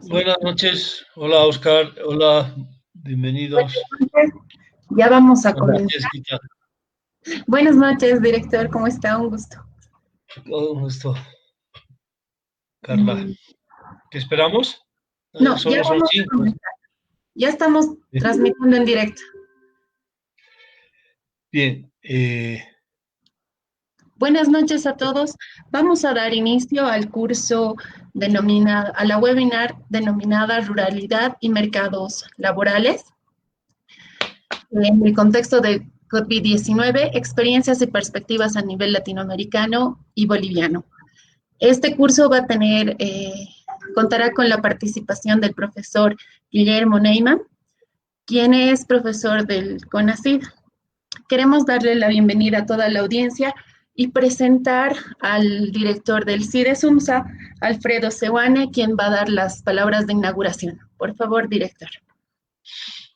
Buenas noches. Hola, Oscar. Hola, bienvenidos. Ya vamos a Hola, comenzar. Jessica. Buenas noches, director. ¿Cómo está? Un gusto. Un gusto, Carla. ¿Qué esperamos? No, ya Solo son vamos a 5. comenzar. Ya estamos transmitiendo en directo. Bien. Buenas noches a todos. Vamos a dar inicio al curso a la webinar denominada Ruralidad y Mercados Laborales. En el contexto de COVID-19, experiencias y perspectivas a nivel latinoamericano y boliviano. Este curso va a contará con la participación del profesor Guillermo Neyman, quien es profesor del CONACYT. Queremos darle la bienvenida a toda la audiencia y presentar al director del CIDES UMSA, Alfredo Sewane, quien va a dar las palabras de inauguración. Por favor, director.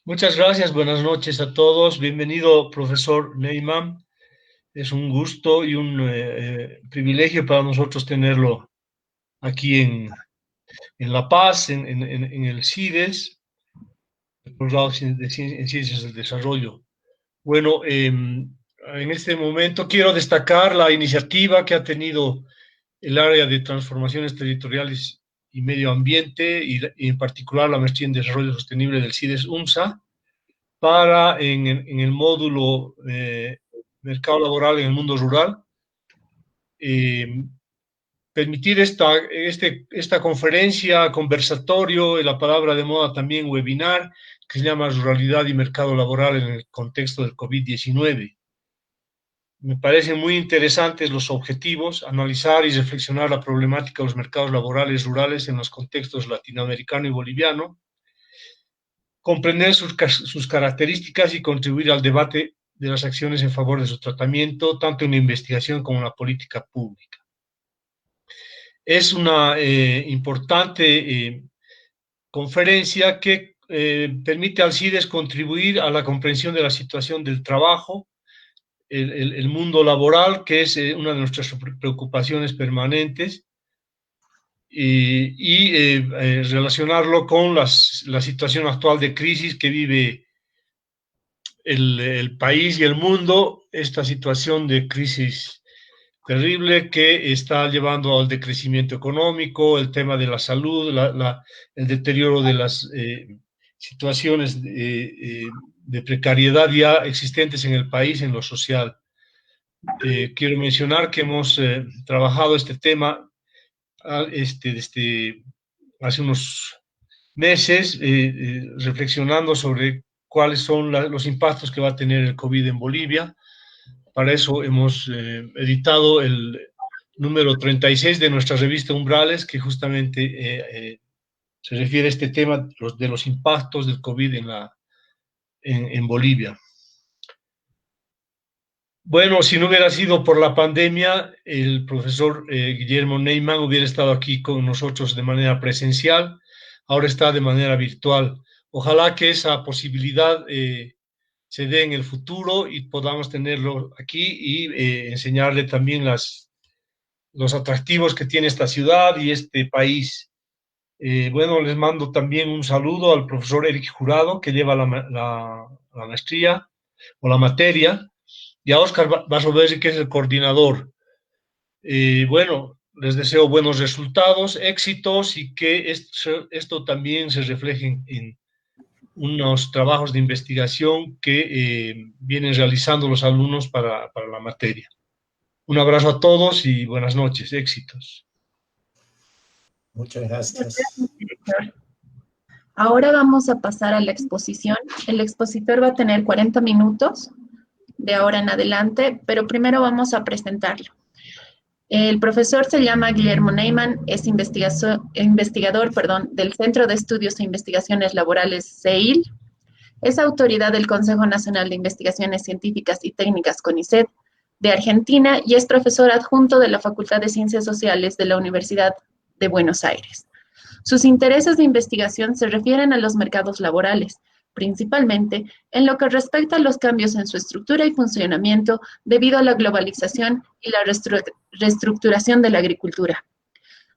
Muchas gracias. Buenas noches a todos. Bienvenido, profesor Neyman. Es un gusto y un privilegio para nosotros tenerlo aquí en La Paz, en el CIDES, el Posgrado en Ciencias del Desarrollo. Bueno, en este momento quiero destacar la iniciativa que ha tenido el área de transformaciones territoriales y medio ambiente y en particular la maestría en desarrollo sostenible del CIDES UMSA para en el módulo mercado laboral en el mundo rural permitir esta conferencia, conversatorio, y la palabra de moda también webinar, que se llama Ruralidad y Mercado Laboral en el contexto del COVID-19. Me parecen muy interesantes los objetivos, analizar y reflexionar la problemática de los mercados laborales rurales en los contextos latinoamericano y boliviano, comprender sus características y contribuir al debate de las acciones en favor de su tratamiento, tanto en la investigación como en la política pública. Es una importante conferencia que permite al CIDES contribuir a la comprensión de la situación del trabajo, el mundo laboral, que es una de nuestras preocupaciones permanentes, y relacionarlo con la situación actual de crisis que vive el país y el mundo, esta situación de crisis terrible que está llevando al decrecimiento económico, el tema de la salud, el deterioro de las situaciones de precariedad ya existentes en el país en lo social. Quiero mencionar que hemos trabajado este tema desde hace unos meses, reflexionando sobre cuáles son los impactos que va a tener el COVID en Bolivia. Para eso hemos editado el número 36 de nuestra revista Umbrales, que justamente se refiere a este tema de los impactos del COVID en Bolivia. Bueno, si no hubiera sido por la pandemia, el profesor Guillermo Neyman hubiera estado aquí con nosotros de manera presencial, ahora está de manera virtual. Ojalá que esa posibilidad se dé en el futuro y podamos tenerlo aquí y enseñarle también los atractivos que tiene esta ciudad y este país. Bueno, les mando también un saludo al profesor Eric Jurado, que lleva la maestría o la materia, y a Oscar Basoberri, que es el coordinador. Bueno, les deseo buenos resultados, éxitos y que esto también se refleje en unos trabajos de investigación que vienen realizando los alumnos para la materia. Un abrazo a todos y buenas noches, éxitos. Muchas gracias. Ahora vamos a pasar a la exposición. El expositor va a tener 40 minutos de ahora en adelante, pero primero vamos a presentarlo. El profesor se llama Guillermo Neyman, es investigador del Centro de Estudios e Investigaciones Laborales CEIL, es autoridad del Consejo Nacional de Investigaciones Científicas y Técnicas CONICET de Argentina y es profesor adjunto de la Facultad de Ciencias Sociales de la Universidad de Buenos Aires. Sus intereses de investigación se refieren a los mercados laborales, principalmente en lo que respecta a los cambios en su estructura y funcionamiento debido a la globalización y la reestructuración de la agricultura.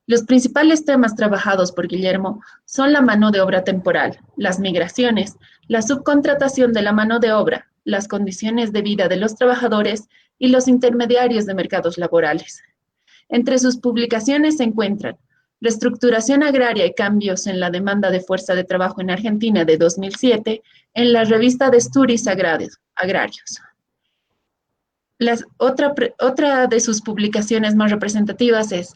Los principales temas trabajados por Guillermo son la mano de obra temporal, las migraciones, la subcontratación de la mano de obra, las condiciones de vida de los trabajadores y los intermediarios de mercados laborales. Entre sus publicaciones se encuentran Reestructuración agraria y cambios en la demanda de fuerza de trabajo en Argentina de 2007 en la revista de Estudios Agrarios. Otra de sus publicaciones más representativas es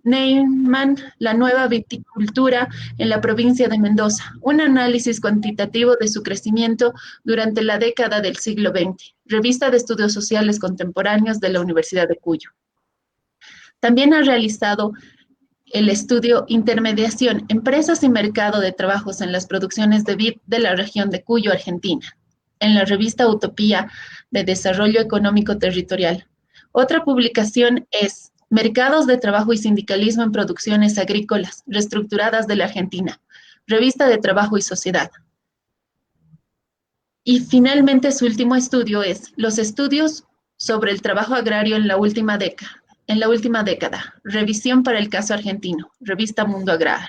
Neyman, la nueva viticultura en la provincia de Mendoza, un análisis cuantitativo de su crecimiento durante la década del siglo XX, revista de estudios sociales contemporáneos de la Universidad de Cuyo. También ha realizado el estudio Intermediación, Empresas y Mercado de Trabajos en las Producciones de Vid de la región de Cuyo, Argentina, en la revista Utopía de Desarrollo Económico Territorial. Otra publicación es Mercados de Trabajo y Sindicalismo en Producciones Agrícolas Reestructuradas de la Argentina, revista de Trabajo y Sociedad. Y finalmente su último estudio es Los estudios sobre el trabajo agrario en la última década, revisión para el caso argentino, revista Mundo Agrario.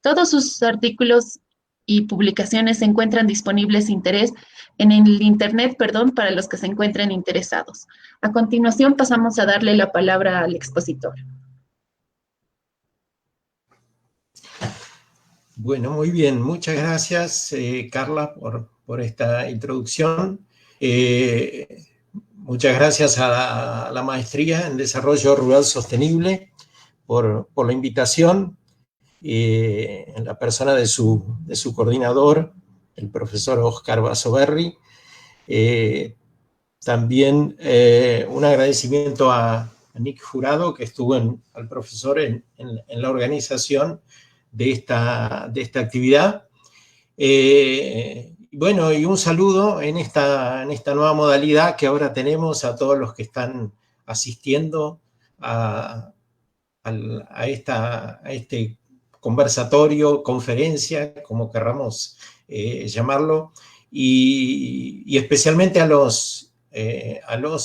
Todos sus artículos y publicaciones se encuentran disponibles en el internet, para los que se encuentren interesados. A continuación pasamos a darle la palabra al expositor. Bueno, muy bien. Muchas gracias, Carla, por esta introducción. Muchas gracias a la Maestría en Desarrollo Rural Sostenible por la invitación, en la persona de su coordinador, el profesor Oscar Basoberri. También un agradecimiento a Nick Jurado, que estuvo al profesor en la organización de esta actividad. Bueno, y un saludo en esta nueva modalidad que ahora tenemos a todos los que están asistiendo a este conversatorio, conferencia, como querramos llamarlo, y especialmente a los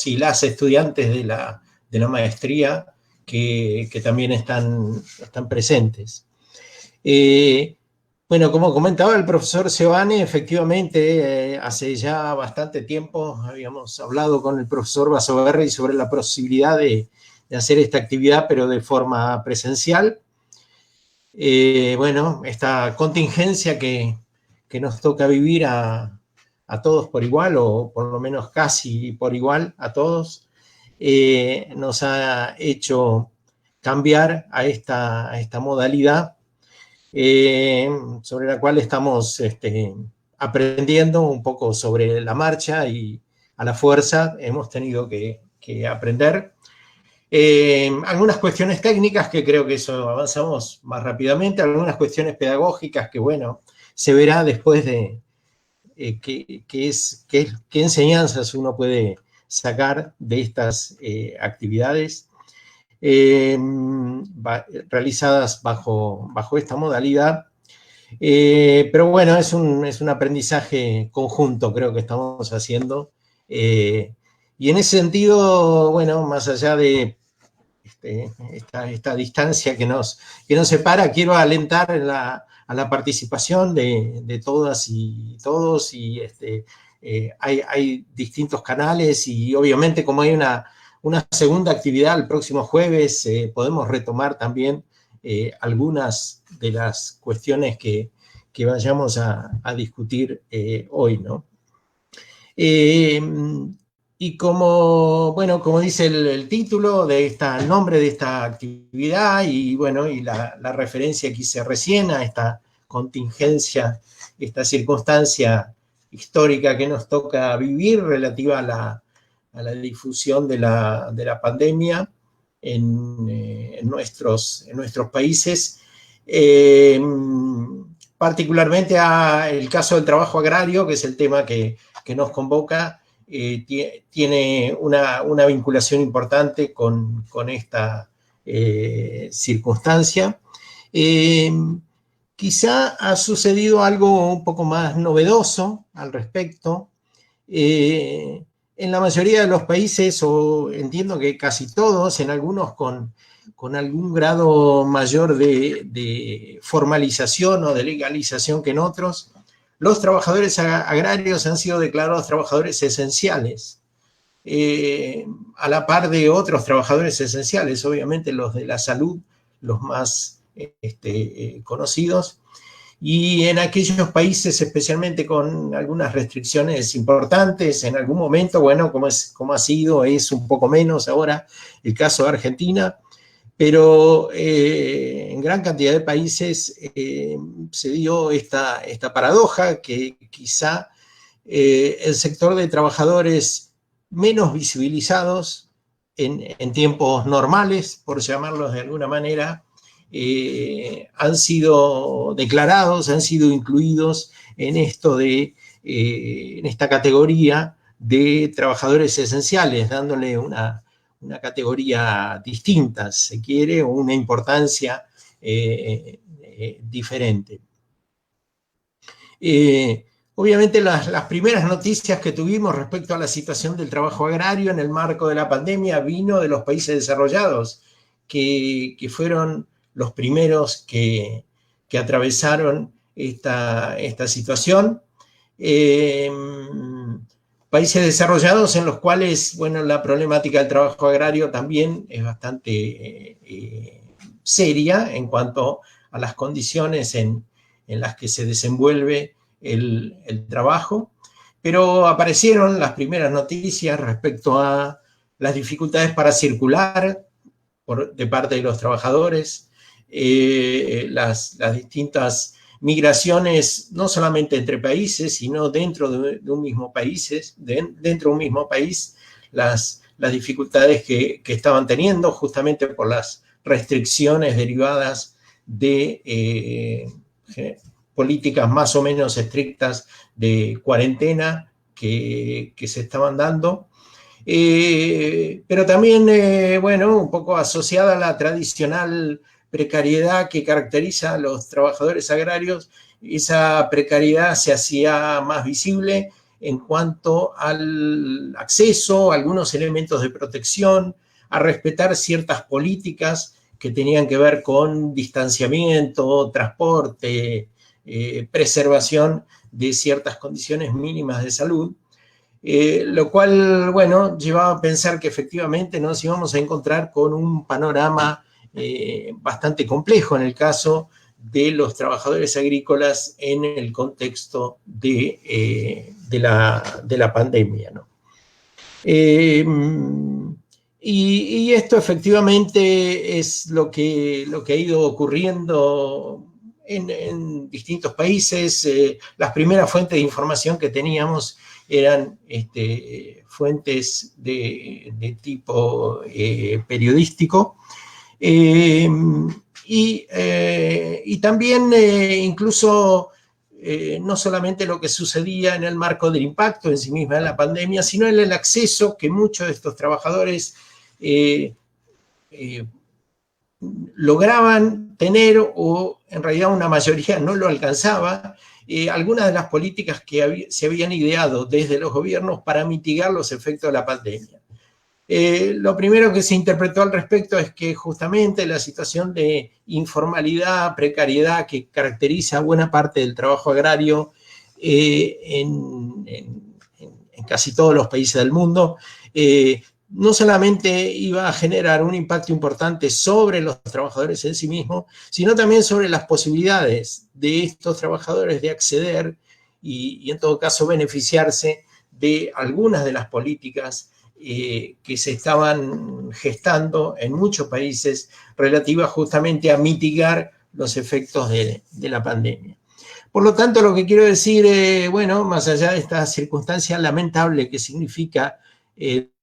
y las estudiantes de la maestría que también están presentes. Bueno, como comentaba el profesor Seoane, efectivamente, hace ya bastante tiempo habíamos hablado con el profesor Basoberri sobre la posibilidad de hacer esta actividad, pero de forma presencial. Bueno, esta contingencia que nos toca vivir a todos por igual, o por lo menos casi por igual a todos, nos ha hecho cambiar a esta modalidad, sobre la cual estamos aprendiendo un poco sobre la marcha, y a la fuerza hemos tenido que aprender. Algunas cuestiones técnicas, que creo que eso avanzamos más rápidamente, algunas cuestiones pedagógicas que, bueno, se verá después de qué enseñanzas uno puede sacar de estas actividades realizadas bajo esta modalidad. Pero bueno, es un aprendizaje conjunto, creo que estamos haciendo. Y en ese sentido, bueno, más allá de esta distancia que nos separa, quiero alentar a la participación de todas y todos, y hay distintos canales, y obviamente como hay una segunda actividad el próximo jueves, podemos retomar también algunas de las cuestiones que vayamos a discutir hoy, ¿no? Y como dice el título el nombre de esta actividad, y bueno, y la referencia que hice recién a esta contingencia, esta circunstancia histórica que nos toca vivir relativa a la difusión de la pandemia en nuestros países, particularmente el caso del trabajo agrario, que es el tema que nos convoca. Tiene una vinculación importante con esta circunstancia. quizá ha sucedido algo un poco más novedoso al respecto. En la mayoría de los países, o entiendo que casi todos, en algunos con algún grado mayor de formalización o de legalización que en otros, los trabajadores agrarios han sido declarados trabajadores esenciales, a la par de otros trabajadores esenciales, obviamente los de la salud, los más conocidos, y en aquellos países, especialmente con algunas restricciones importantes, en algún momento, bueno, como ha sido, es un poco menos ahora el caso de Argentina, pero en gran cantidad de países se dio esta paradoja que quizá el sector de trabajadores menos visibilizados en tiempos normales, por llamarlos de alguna manera, han sido declarados, han sido incluidos en en esta categoría de trabajadores esenciales, dándole una categoría distinta, si se quiere, o una importancia diferente. Obviamente las primeras noticias que tuvimos respecto a la situación del trabajo agrario en el marco de la pandemia vino de los países desarrollados, que fueron los primeros que atravesaron esta situación. Países desarrollados en los cuales, bueno, la problemática del trabajo agrario también es bastante seria en cuanto a las condiciones en las que se desenvuelve el trabajo, pero aparecieron las primeras noticias respecto a las dificultades para circular de parte de los trabajadores, las distintas migraciones, no solamente entre países, sino dentro de un mismo país, las dificultades que estaban teniendo justamente por las restricciones derivadas de políticas más o menos estrictas de cuarentena que se estaban dando. Pero también, bueno, un poco asociada a la tradicional precariedad que caracteriza a los trabajadores agrarios, esa precariedad se hacía más visible en cuanto al acceso a algunos elementos de protección, a respetar ciertas políticas que tenían que ver con distanciamiento, transporte, preservación de ciertas condiciones mínimas de salud, lo cual, bueno, llevaba a pensar que efectivamente nos íbamos a encontrar con un panorama bastante complejo en el caso de los trabajadores agrícolas en el contexto de la pandemia, ¿no? Y esto efectivamente es lo que ha ido ocurriendo en distintos países. Las primeras fuentes de información que teníamos eran fuentes de tipo periodístico. Y también incluso no solamente lo que sucedía en el marco del impacto en sí misma de la pandemia, sino en el acceso que muchos de estos trabajadores lograban tener, o en realidad una mayoría no lo alcanzaba, algunas de las políticas que se habían ideado desde los gobiernos para mitigar los efectos de la pandemia. Lo primero que se interpretó al respecto es que justamente la situación de informalidad, precariedad que caracteriza buena parte del trabajo agrario en casi todos los países del mundo, no solamente iba a generar un impacto importante sobre los trabajadores en sí mismos, sino también sobre las posibilidades de estos trabajadores de acceder y en todo caso beneficiarse de algunas de las políticas que se estaban gestando en muchos países relativas justamente a mitigar los efectos de la pandemia. Por lo tanto, lo que quiero decir, bueno, más allá de esta circunstancia lamentable que significa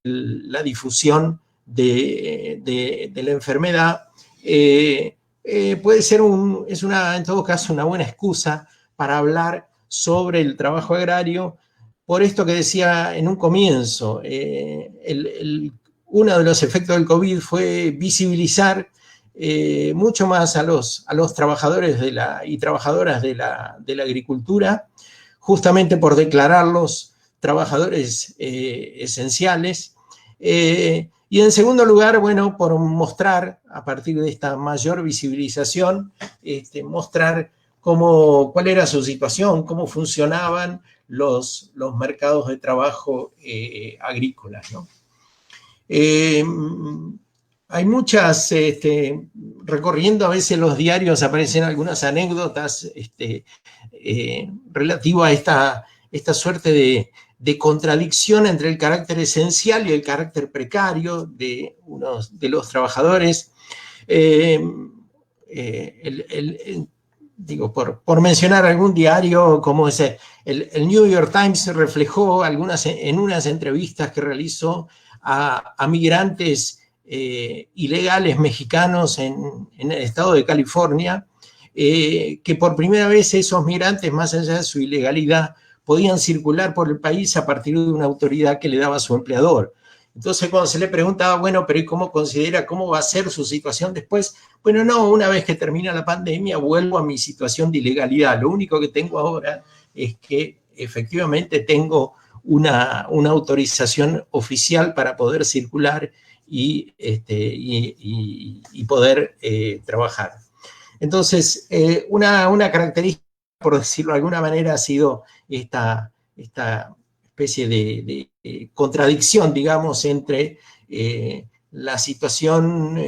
la difusión de la enfermedad, puede ser en todo caso una buena excusa para hablar sobre el trabajo agrario. Por esto que decía en un comienzo, uno de los efectos del COVID fue visibilizar mucho más a los trabajadores y trabajadoras de la agricultura, justamente por declararlos trabajadores esenciales. Y en segundo lugar, bueno, por mostrar, a partir de esta mayor visibilización, mostrar cuál era su situación, cómo funcionaban los mercados de trabajo agrícolas, ¿no? Hay muchas, recorriendo a veces los diarios aparecen algunas anécdotas relativo a esta suerte de contradicción entre el carácter esencial y el carácter precario de los trabajadores. Digo, por mencionar algún diario como ese, el New York Times reflejó en unas entrevistas que realizó a migrantes ilegales mexicanos en el estado de California, que por primera vez esos migrantes, más allá de su ilegalidad, podían circular por el país a partir de una autoridad que le daba a su empleador. Entonces, cuando se le preguntaba, bueno, pero ¿y cómo considera, cómo va a ser su situación después? Bueno, no, una vez que termina la pandemia, vuelvo a mi situación de ilegalidad. Lo único que tengo ahora es que efectivamente tengo una autorización oficial para poder circular y poder trabajar. Entonces, una característica, por decirlo de alguna manera, ha sido esta especie de contradicción, digamos, entre la situación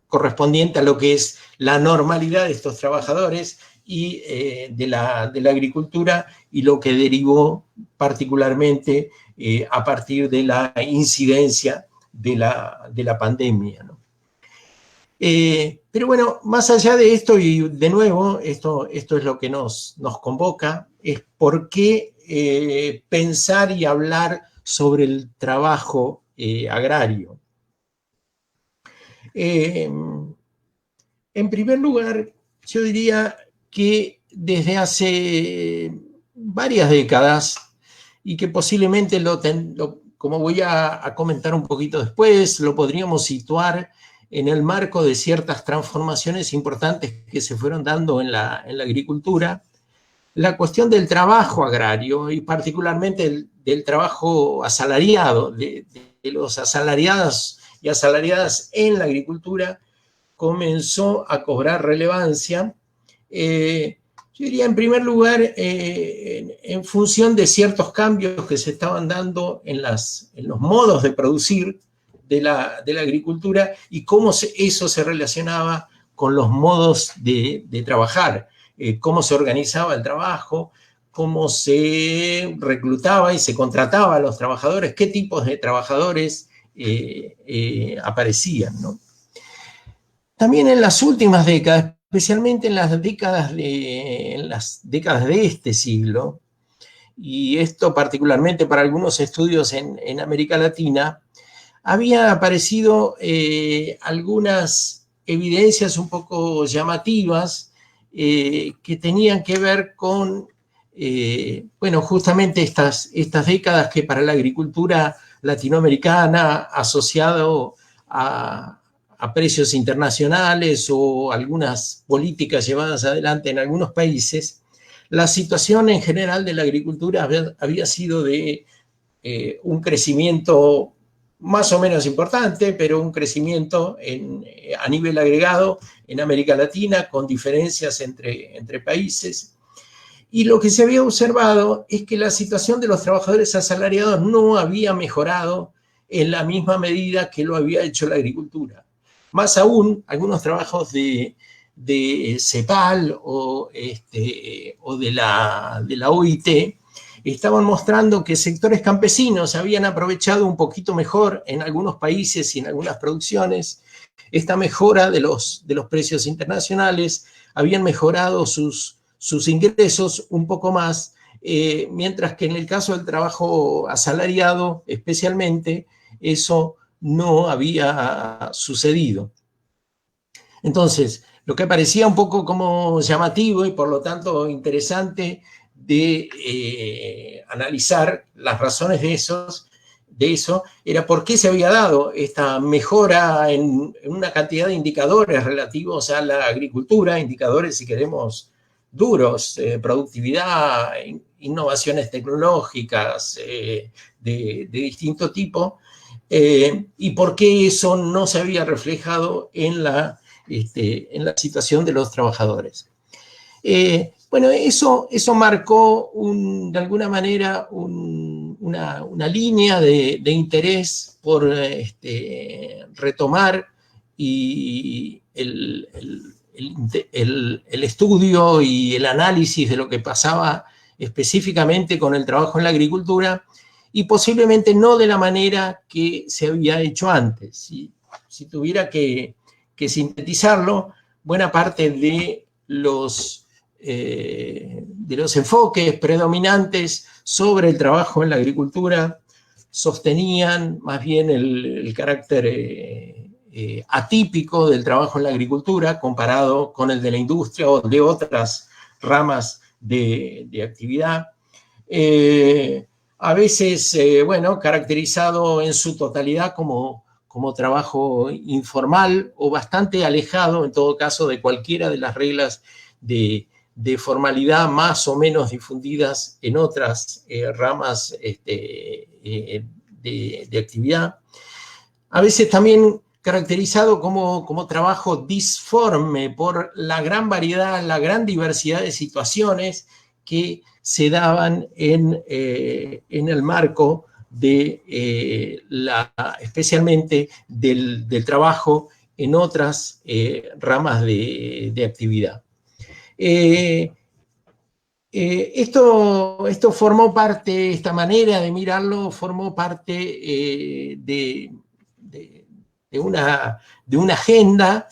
correspondiente a lo que es la normalidad de estos trabajadores y de la agricultura, y lo que derivó particularmente a partir de la incidencia de la pandemia, ¿no? Pero bueno, más allá de esto, y de nuevo, esto es lo que nos convoca, es por qué pensar y hablar sobre el trabajo agrario. En primer lugar, yo diría que desde hace varias décadas, y que posiblemente como voy a comentar un poquito después, lo podríamos situar en el marco de ciertas transformaciones importantes que se fueron dando en la agricultura, la cuestión del trabajo agrario y particularmente del trabajo asalariado, de los asalariados y asalariadas en la agricultura, comenzó a cobrar relevancia. Yo diría, en primer lugar, en función de ciertos cambios que se estaban dando en los modos de producir de la agricultura y cómo eso se relacionaba con los modos de trabajar, cómo se organizaba el trabajo, cómo se reclutaba y se contrataba a los trabajadores, qué tipos de trabajadores aparecían, ¿no? También en las últimas décadas, especialmente en las décadas de este siglo, y esto particularmente para algunos estudios en América Latina, había aparecido algunas evidencias un poco llamativas que tenían que ver con, bueno, justamente estas décadas que para la agricultura latinoamericana, asociado a precios internacionales o algunas políticas llevadas adelante en algunos países, la situación en general de la agricultura había sido de un crecimiento más o menos importante, pero un crecimiento a nivel agregado en América Latina, con diferencias entre países. Y lo que se había observado es que la situación de los trabajadores asalariados no había mejorado en la misma medida que lo había hecho la agricultura. Más aún, algunos trabajos de CEPAL o de la OIT estaban mostrando que sectores campesinos habían aprovechado un poquito mejor en algunos países y en algunas producciones esta mejora de los precios internacionales, habían mejorado sus ingresos un poco más, mientras que en el caso del trabajo asalariado especialmente, eso no había sucedido. Entonces, lo que parecía un poco como llamativo y por lo tanto interesante de analizar las razones de eso era por qué se había dado esta mejora en una cantidad de indicadores relativos a la agricultura, indicadores, si queremos, duros, productividad, innovaciones tecnológicas de distinto tipo, y por qué eso no se había reflejado en la situación de los trabajadores. Bueno, eso marcó de alguna manera una línea de interés por retomar y el estudio y el análisis de lo que pasaba específicamente con el trabajo en la agricultura, y posiblemente no de la manera que se había hecho antes. Si tuviera que sintetizarlo, buena parte de los enfoques predominantes sobre el trabajo en la agricultura sostenían más bien el carácter atípico del trabajo en la agricultura comparado con el de la industria o de otras ramas de actividad. A veces, bueno, caracterizado en su totalidad como trabajo informal o bastante alejado, en todo caso, de cualquiera de las reglas de formalidad más o menos difundidas en otras ramas de actividad. A veces también caracterizado como trabajo disforme por la gran variedad, la gran diversidad de situaciones que se daban en el marco de especialmente del trabajo en otras ramas de actividad. Esto formó parte, esta manera de mirarlo formó parte de una agenda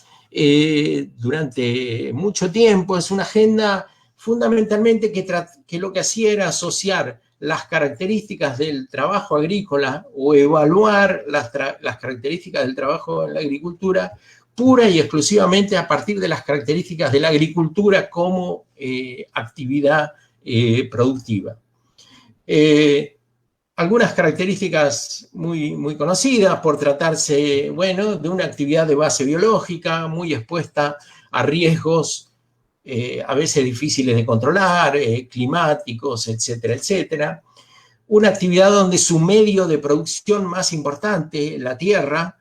durante mucho tiempo. Es una agenda fundamentalmente que lo que hacía era asociar las características del trabajo agrícola o evaluar las características del trabajo en la agricultura pura y exclusivamente a partir de las características de la agricultura como actividad productiva. Algunas características muy conocidas por tratarse, bueno, de una actividad de base biológica, muy expuesta a riesgos a veces difíciles de controlar, climáticos, etcétera, etcétera. Una actividad donde su medio de producción más importante, la tierra,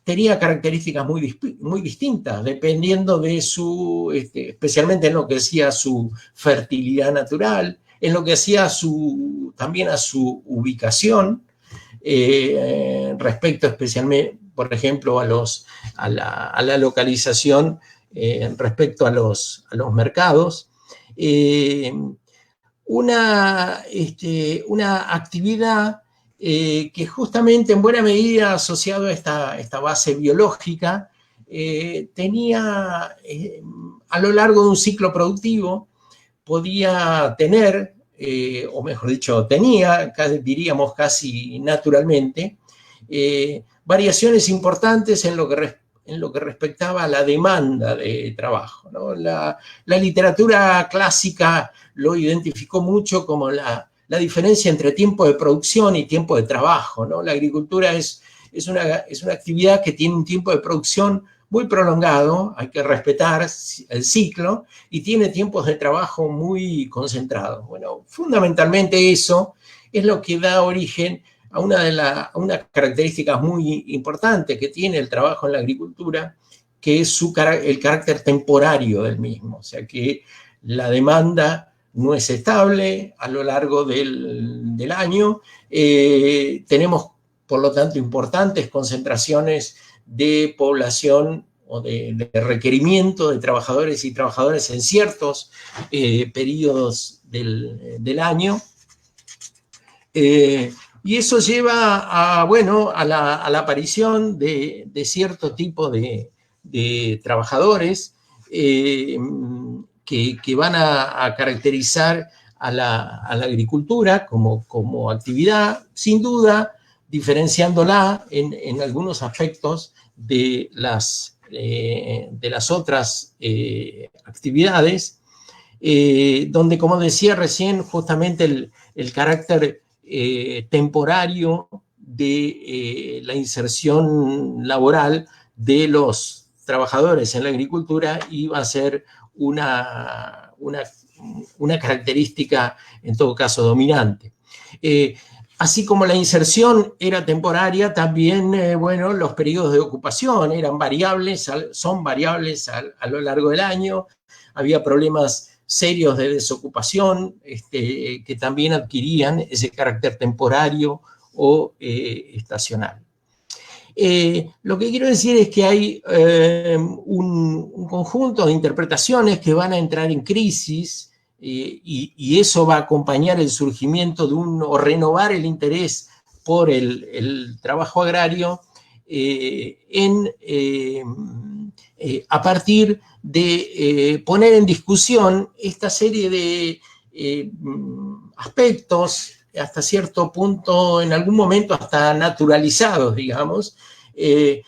tenía características muy distintas, dependiendo de su, especialmente en lo que hacía su fertilidad natural, en lo que hacía también a su ubicación, respecto especialmente, por ejemplo, a la localización respecto a los mercados. Una actividad que justamente en buena medida asociado a esta base biológica tenía a lo largo de un ciclo productivo, podía tener, o mejor dicho, tenía, diríamos casi naturalmente, variaciones importantes en lo que respectaba a la demanda de trabajo, ¿no? La literatura clásica lo identificó mucho como la diferencia entre tiempo de producción y tiempo de trabajo, ¿no? La agricultura es una actividad que tiene un tiempo de producción muy prolongado, hay que respetar el ciclo, y tiene tiempos de trabajo muy concentrados. Bueno, fundamentalmente eso es lo que da origen a una característica muy importante que tiene el trabajo en la agricultura, que es el carácter temporario del mismo. O sea que la demanda no es estable a lo largo del año. Tenemos, por lo tanto, importantes concentraciones de población o de requerimiento de trabajadores y trabajadoras en ciertos periodos del año. Y eso lleva a la aparición de cierto tipo de trabajadores que van a caracterizar a la agricultura como actividad, sin duda, diferenciándola en algunos aspectos de las otras actividades, donde, como decía recién, justamente el carácter temporario de la inserción laboral de los trabajadores en la agricultura iba a ser una característica, en todo caso, dominante. Así como la inserción era temporaria, también, bueno, los periodos de ocupación eran variables, son variables a lo largo del año. Había problemas serios de desocupación que también adquirían ese carácter temporario o estacional. Lo que quiero decir es que hay un conjunto de interpretaciones que van a entrar en crisis y eso va a acompañar el surgimiento de o renovar el interés por el trabajo agrario a partir de poner en discusión esta serie de aspectos, hasta cierto punto, en algún momento hasta naturalizados, digamos, que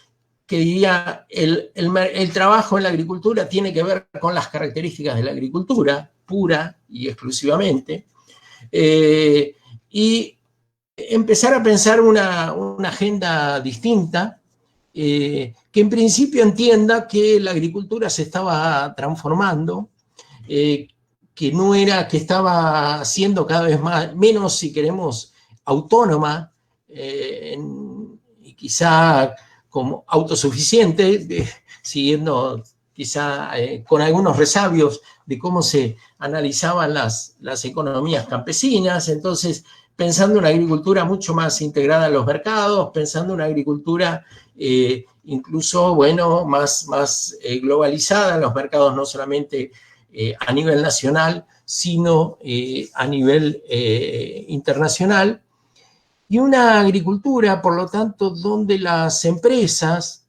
diría, el trabajo en la agricultura tiene que ver con las características de la agricultura, pura y exclusivamente, y empezar a pensar una agenda distinta, que en principio entienda que la agricultura se estaba transformando, que estaba siendo cada vez menos, si queremos, autónoma, y quizá como autosuficiente, siguiendo quizá con algunos resabios de cómo se analizaban las economías campesinas. Entonces, pensando en una agricultura mucho más integrada a los mercados, pensando en una agricultura incluso, bueno, más globalizada en los mercados, no solamente a nivel nacional, sino a nivel internacional. Y una agricultura, por lo tanto, donde las empresas,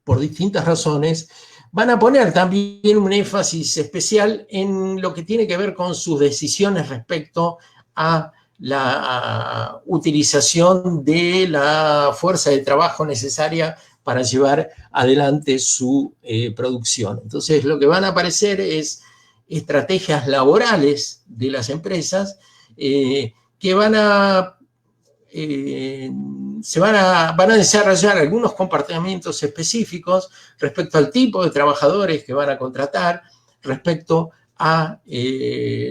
por distintas razones, van a poner también un énfasis especial en lo que tiene que ver con sus decisiones respecto a la utilización de la fuerza de trabajo necesaria para llevar adelante su producción. Entonces, lo que van a aparecer es estrategias laborales de las empresas que van a desarrollar algunos comportamientos específicos respecto al tipo de trabajadores que van a contratar, respecto a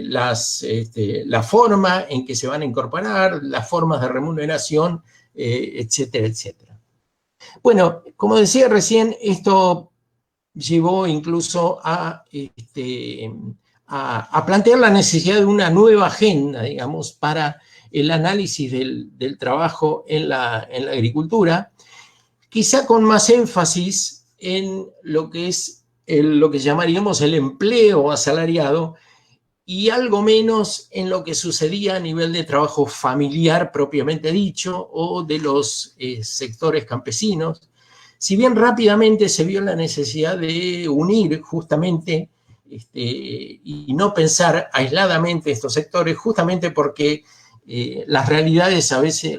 la forma en que se van a incorporar, las formas de remuneración, etcétera, etcétera. Bueno, como decía recién, esto llevó incluso a plantear la necesidad de una nueva agenda, digamos, para el análisis del trabajo en la agricultura, quizá con más énfasis en lo que es lo que llamaríamos el empleo asalariado y algo menos en lo que sucedía a nivel de trabajo familiar propiamente dicho o de los sectores campesinos. Si bien rápidamente se vio la necesidad de unir justamente y no pensar aisladamente estos sectores, justamente porque la realidad a veces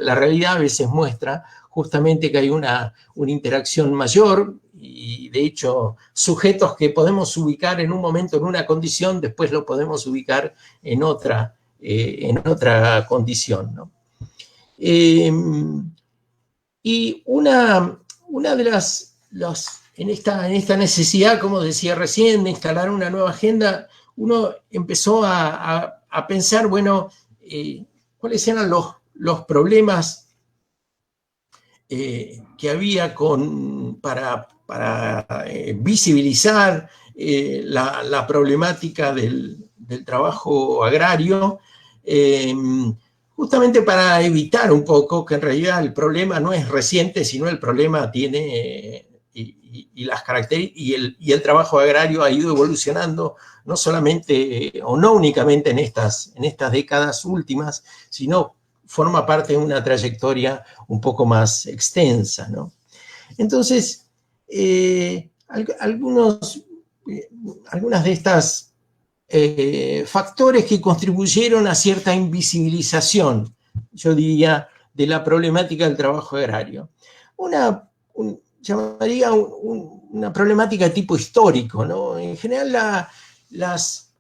muestra justamente que hay una interacción mayor y de hecho sujetos que podemos ubicar en un momento en una condición, después lo podemos ubicar en otra condición, ¿no? Y una de las en esta necesidad, como decía recién, de instalar una nueva agenda, uno empezó a pensar, bueno, cuáles eran los problemas que había para visibilizar la problemática del trabajo agrario, justamente para evitar un poco que en realidad el problema no es reciente, sino el problema tiene y las características y el trabajo agrario ha ido evolucionando no solamente o no únicamente en estas décadas últimas, sino forma parte de una trayectoria un poco más extensa, ¿no? Entonces, algunas de estas factores que contribuyeron a cierta invisibilización, yo diría, de la problemática del trabajo agrario. Llamaría una problemática de tipo histórico, ¿no? En general, las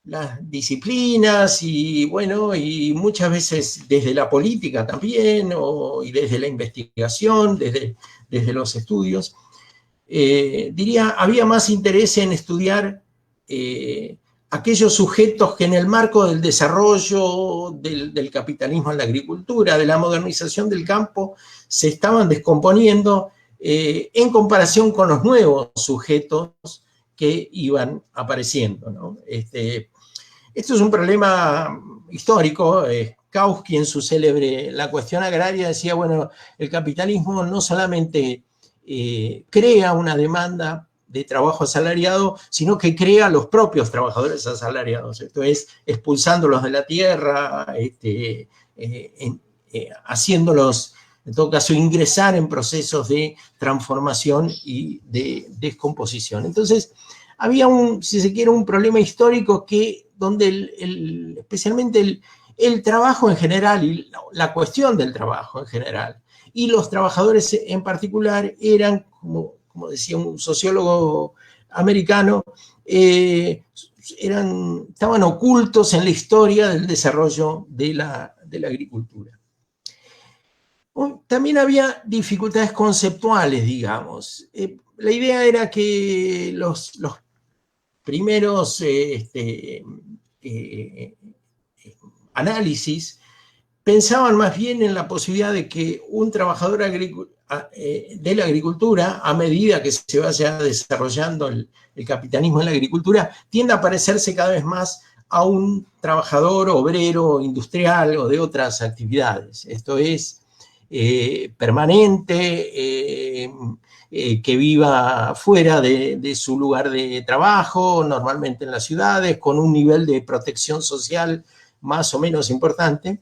las disciplinas y, bueno, y muchas veces desde la política también, y desde la investigación, desde los estudios, diría, había más interés en estudiar aquellos sujetos que en el marco del desarrollo del capitalismo en la agricultura, de la modernización del campo, se estaban descomponiendo en comparación con los nuevos sujetos que iban apareciendo, ¿no? Esto es un problema histórico. Kautsky, en su célebre La cuestión agraria, decía, bueno, el capitalismo no solamente crea una demanda de trabajo asalariado, sino que crea los propios trabajadores asalariados. Esto es, expulsándolos de la tierra, haciéndolos, en todo caso, ingresar en procesos de transformación y de descomposición. Entonces, había si se quiere, un problema histórico donde especialmente el trabajo en general y la cuestión del trabajo en general y los trabajadores en particular eran, como decía un sociólogo americano, estaban ocultos en la historia del desarrollo de la agricultura. También había dificultades conceptuales, digamos. La idea era que los primeros análisis pensaban más bien en la posibilidad de que un trabajador de la agricultura, a medida que se vaya desarrollando el capitalismo en la agricultura, tienda a parecerse cada vez más a un trabajador obrero industrial o de otras actividades. Esto es permanente, que viva fuera de su lugar de trabajo, normalmente en las ciudades, con un nivel de protección social más o menos importante.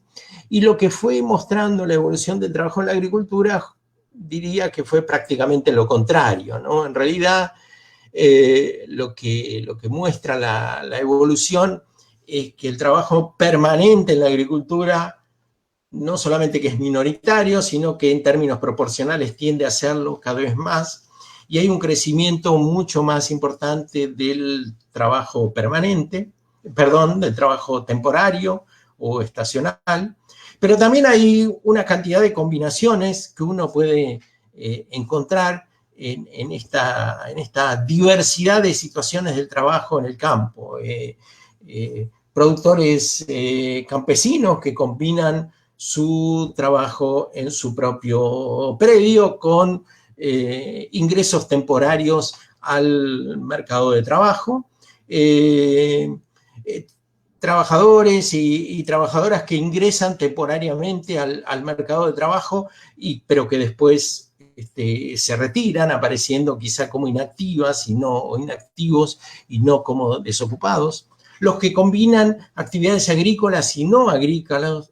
Y lo que fue mostrando la evolución del trabajo en la agricultura, diría que fue prácticamente lo contrario, ¿no? En realidad, lo que muestra la evolución es que el trabajo permanente en la agricultura no solamente que es minoritario, sino que en términos proporcionales tiende a serlo cada vez más, y hay un crecimiento mucho más importante del trabajo permanente, del trabajo temporario o estacional, pero también hay una cantidad de combinaciones que uno puede encontrar en esta diversidad de situaciones del trabajo en el campo. Productores campesinos que combinan su trabajo en su propio predio con ingresos temporarios al mercado de trabajo, trabajadores y trabajadoras que ingresan temporariamente al mercado de trabajo, pero que después se retiran, apareciendo quizá como inactivas o inactivos y no como desocupados. Los que combinan actividades agrícolas y no agrícolas,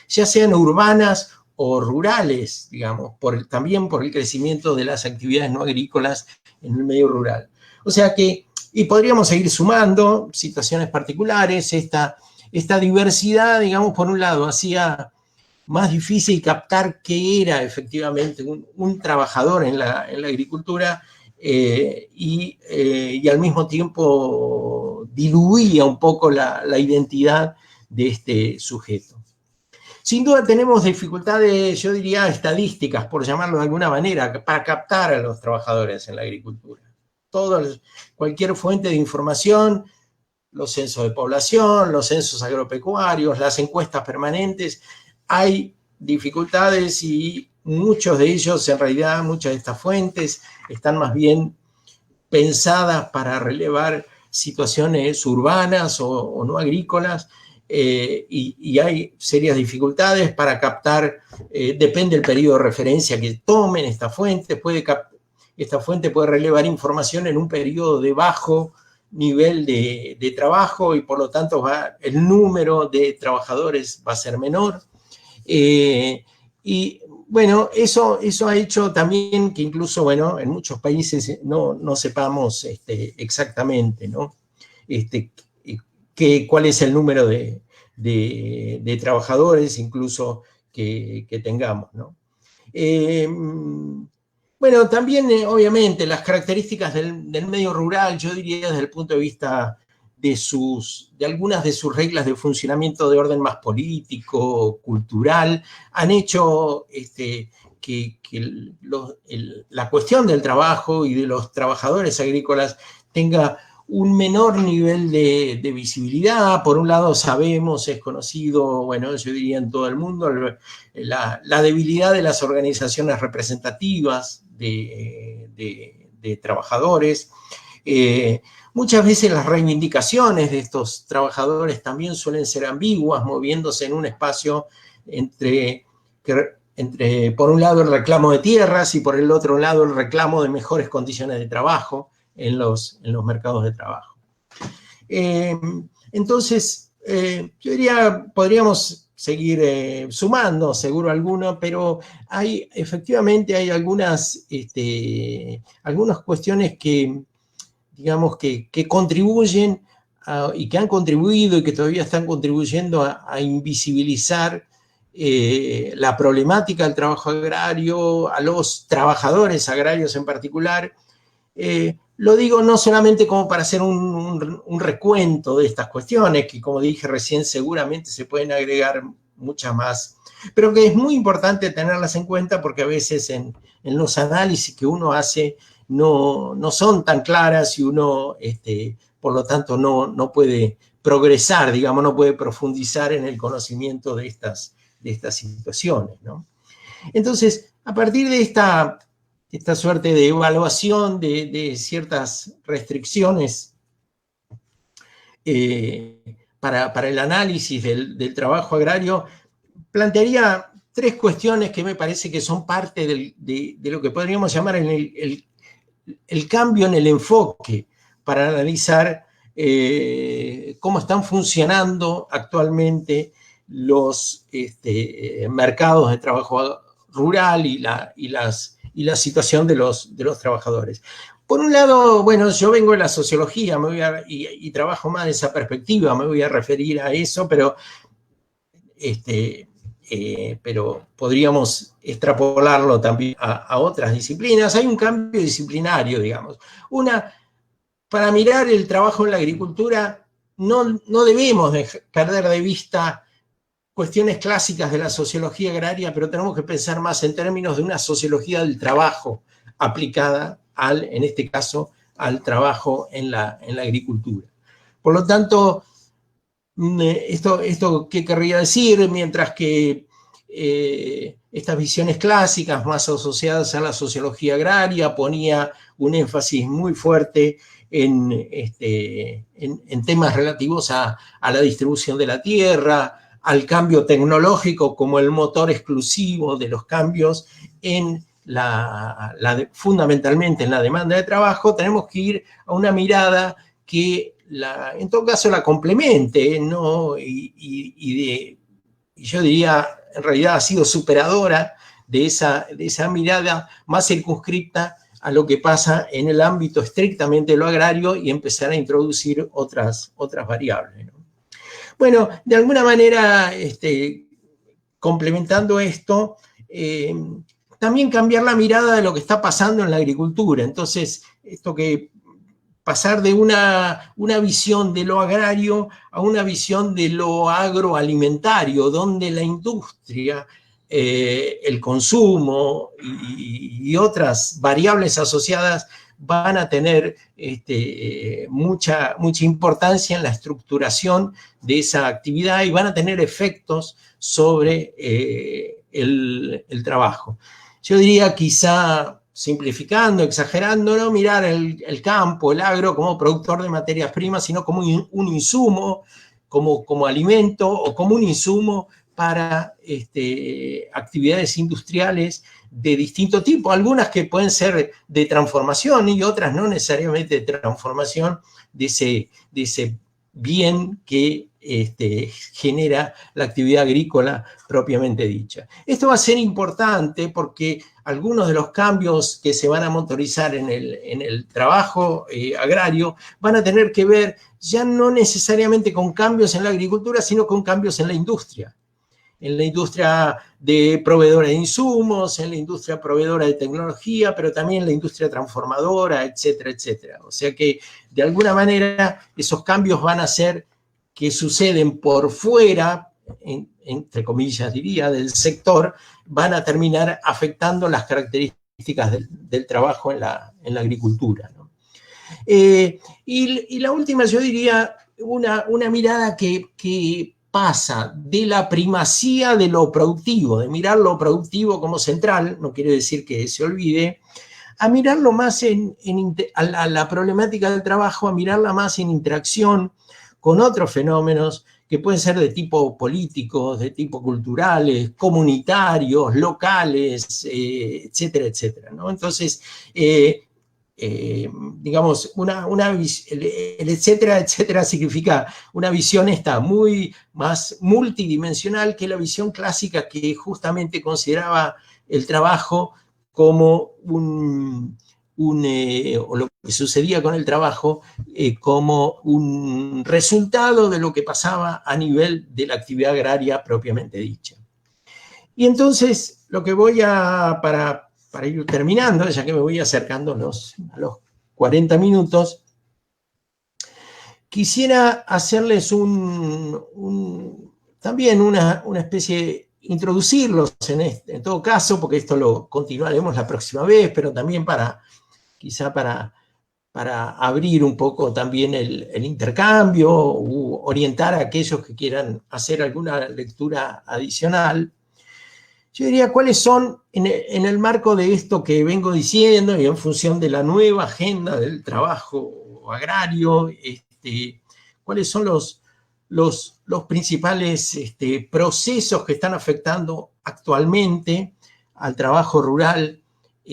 ya sean urbanas o rurales, digamos, también por el crecimiento de las actividades no agrícolas en el medio rural. O sea que, y podríamos seguir sumando situaciones particulares, esta diversidad, digamos, por un lado, hacía más difícil captar qué era efectivamente un trabajador en la agricultura, y al mismo tiempo diluía un poco la identidad de este sujeto. Sin duda tenemos dificultades, yo diría, estadísticas, por llamarlo de alguna manera, para captar a los trabajadores en la agricultura. Cualquier fuente de información, los censos de población, los censos agropecuarios, las encuestas permanentes, hay dificultades y muchos de ellos, en realidad, muchas de estas fuentes están más bien pensadas para relevar situaciones urbanas o no agrícolas, y hay serias dificultades para captar, depende del periodo de referencia que tomen esta fuente, esta fuente puede relevar información en un periodo de bajo nivel de trabajo y por lo tanto el número de trabajadores va a ser menor. Y bueno, eso ha hecho también que incluso, bueno, en muchos países no sepamos exactamente, ¿no? Cuál es el número de trabajadores incluso que tengamos, ¿no? Bueno, también obviamente las características del medio rural, yo diría desde el punto de vista de algunas de sus reglas de funcionamiento de orden más político, cultural, han hecho que la cuestión del trabajo y de los trabajadores agrícolas tenga un menor nivel de visibilidad. Por un lado sabemos, es conocido, bueno, yo diría en todo el mundo, la debilidad de las organizaciones representativas de trabajadores. Muchas veces las reivindicaciones de estos trabajadores también suelen ser ambiguas, moviéndose en un espacio entre, por un lado, el reclamo de tierras y por el otro lado, el reclamo de mejores condiciones de trabajo en los mercados de trabajo. Entonces, yo diría, podríamos seguir sumando, seguro alguno, pero efectivamente hay algunas cuestiones que, digamos, que contribuyen y que han contribuido y que todavía están contribuyendo a invisibilizar la problemática del trabajo agrario, a los trabajadores agrarios en particular. Lo digo no solamente como para hacer un recuento de estas cuestiones, que como dije recién seguramente se pueden agregar muchas más, pero que es muy importante tenerlas en cuenta porque a veces en los análisis que uno hace no son tan claras y uno, por lo tanto, no puede progresar, digamos, no puede profundizar en el conocimiento de estas situaciones, ¿no? Entonces, a partir de esta suerte de evaluación de ciertas restricciones para el análisis del trabajo agrario, plantearía tres cuestiones que me parece que son parte de lo que podríamos llamar el cambio en el enfoque para analizar cómo están funcionando actualmente los mercados de trabajo rural y la situación de los trabajadores. Por un lado, bueno, yo vengo de la sociología y trabajo más de esa perspectiva, me voy a referir a eso, pero podríamos extrapolarlo también a otras disciplinas. Hay un cambio disciplinario, digamos. Para mirar el trabajo en la agricultura, no debemos perder de vista cuestiones clásicas de la sociología agraria, pero tenemos que pensar más en términos de una sociología del trabajo aplicada en este caso, al trabajo en la agricultura. Por lo tanto, ¿esto qué querría decir? Mientras que estas visiones clásicas más asociadas a la sociología agraria ponía un énfasis muy fuerte en temas relativos a la distribución de la tierra, al cambio tecnológico como el motor exclusivo de los cambios fundamentalmente en la demanda de trabajo, tenemos que ir a una mirada que en todo caso la complemente, ¿no? Y yo diría, en realidad ha sido superadora de esa mirada más circunscripta a lo que pasa en el ámbito estrictamente de lo agrario y empezar a introducir otras variables, ¿no? Bueno, de alguna manera, complementando esto, también cambiar la mirada de lo que está pasando en la agricultura. Entonces, pasar de una visión de lo agrario a una visión de lo agroalimentario, donde la industria, el consumo y otras variables asociadas van a tener mucha importancia en la estructuración de esa actividad y van a tener efectos sobre el trabajo. Yo diría, quizá simplificando, exagerando, no mirar el campo, el agro como productor de materias primas, sino como un insumo, como alimento o como un insumo para actividades industriales de distinto tipo, algunas que pueden ser de transformación y otras no necesariamente de transformación de ese bien que genera la actividad agrícola propiamente dicha. Esto va a ser importante porque algunos de los cambios que se van a motorizar en el trabajo agrario van a tener que ver ya no necesariamente con cambios en la agricultura, sino con cambios en la industria. en la industria de proveedora de insumos, en la industria proveedora de tecnología, pero también en la industria transformadora, etcétera, etcétera. O sea que, de alguna manera, esos cambios van a ser que suceden por fuera, entre comillas diría, del sector, van a terminar afectando las características del trabajo en la agricultura, ¿no? Y la última, yo diría, una mirada que pasa de la primacía de lo productivo, de mirar lo productivo como central, no quiere decir que se olvide, a mirarlo más a la problemática del trabajo, a mirarla más en interacción con otros fenómenos que pueden ser de tipo políticos, de tipo culturales, comunitarios, locales, etcétera, etcétera, ¿no? Entonces, digamos, el etcétera, etcétera significa una visión muy más multidimensional que la visión clásica que justamente consideraba el trabajo como o lo que sucedía con el trabajo como un resultado de lo que pasaba a nivel de la actividad agraria propiamente dicha. Y entonces, lo que para ir terminando, ya que me voy acercando a los 40 minutos, quisiera hacerles también una especie, introducirlos en todo caso, porque esto lo continuaremos la próxima vez, pero también quizá para abrir un poco también el intercambio, u orientar a aquellos que quieran hacer alguna lectura adicional. Yo diría, ¿cuáles son, en el marco de esto que vengo diciendo y en función de la nueva agenda del trabajo agrario, cuáles son los principales procesos que están afectando actualmente al trabajo rural? Yo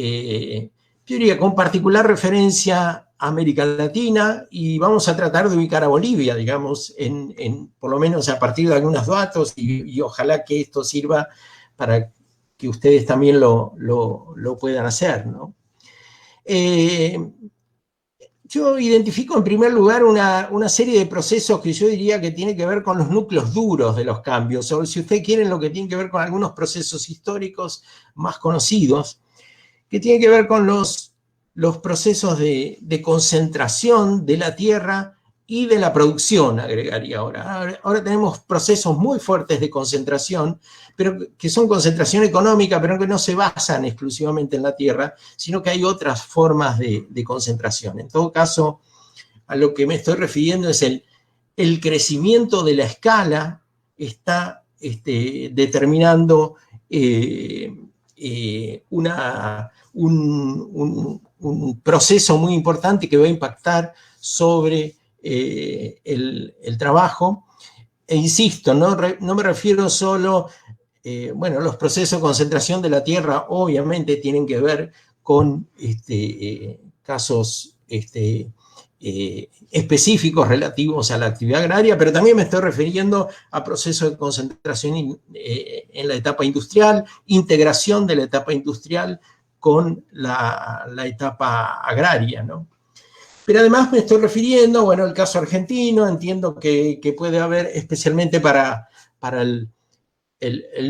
diría, con particular referencia a América Latina, y vamos a tratar de ubicar a Bolivia, digamos, por lo menos a partir de algunos datos, y ojalá que esto sirva para que ustedes también lo puedan hacer, ¿no? Yo identifico en primer lugar una serie de procesos que yo diría que tienen que ver con los núcleos duros de los cambios, o si ustedes quieren, lo que tiene que ver con algunos procesos históricos más conocidos, que tienen que ver con los procesos de concentración de la tierra y de la producción, agregaría ahora. Ahora tenemos procesos muy fuertes de concentración, pero que son concentración económica, pero que no se basan exclusivamente en la tierra, sino que hay otras formas de concentración. En todo caso, a lo que me estoy refiriendo es el crecimiento de la escala está determinando un proceso muy importante que va a impactar sobre el trabajo. E insisto, no me refiero solo, los procesos de concentración de la tierra obviamente tienen que ver con casos específicos relativos a la actividad agraria, pero también me estoy refiriendo a procesos de concentración en la etapa industrial, integración de la etapa industrial con la etapa agraria, ¿no? Pero además me estoy refiriendo, el caso argentino, entiendo que puede haber, especialmente para el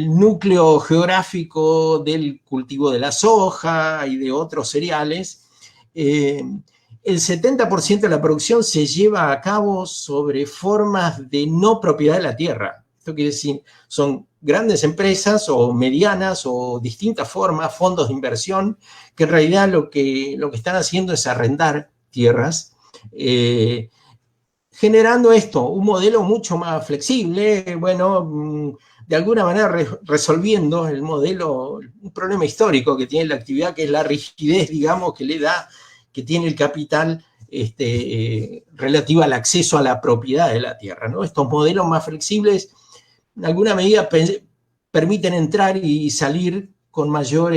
núcleo geográfico del cultivo de la soja y de otros cereales, el 70% de la producción se lleva a cabo sobre formas de no propiedad de la tierra. Esto quiere decir, son grandes empresas o medianas o distintas formas, fondos de inversión, que en realidad lo que están haciendo es arrendar tierras, generando un modelo mucho más flexible, de alguna manera resolviendo un problema histórico que tiene la actividad, que es la rigidez, digamos, que tiene el capital relativa al acceso a la propiedad de la tierra, ¿no? Estos modelos más flexibles, en alguna medida, permiten entrar y salir con mayor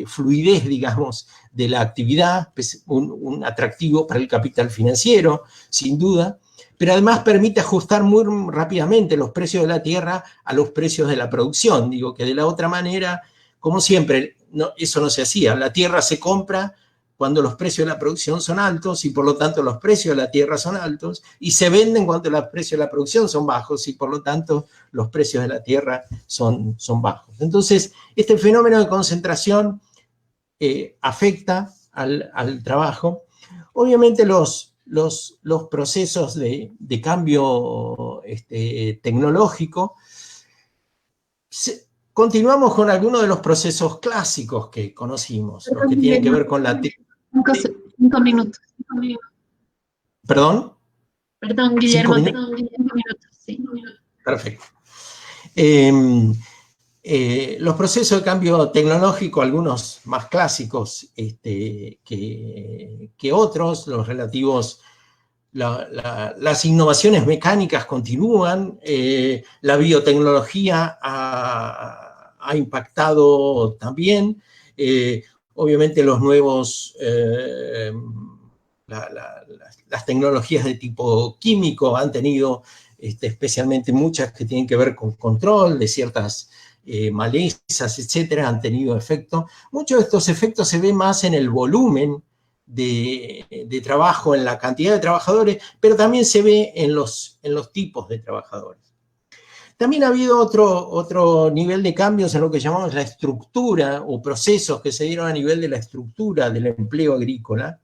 fluidez, digamos, de la actividad, un atractivo para el capital financiero, sin duda, pero además permite ajustar muy rápidamente los precios de la tierra a los precios de la producción. Digo que de la otra manera, como siempre, eso no se hacía. La tierra se compra cuando los precios de la producción son altos y por lo tanto los precios de la tierra son altos, y se venden cuando los precios de la producción son bajos y por lo tanto los precios de la tierra son bajos. Entonces, este fenómeno de concentración afecta al trabajo. Obviamente los procesos de cambio tecnológico, continuamos con algunos de los procesos clásicos que conocimos, los que tienen que ver con la... 5 minutos. ¿Perdón? Perdón, Guillermo, 5 minutos. Sí. Perfecto. Los procesos de cambio tecnológico, algunos más clásicos que otros, los relativos, las innovaciones mecánicas continúan, la biotecnología ha impactado también, obviamente los nuevos, las tecnologías de tipo químico han tenido especialmente muchas que tienen que ver con control de ciertas malezas, etcétera, han tenido efecto. Muchos de estos efectos se ven más en el volumen de trabajo, en la cantidad de trabajadores, pero también se ve en los tipos de trabajadores. También ha habido otro nivel de cambios en lo que llamamos la estructura o procesos que se dieron a nivel de la estructura del empleo agrícola.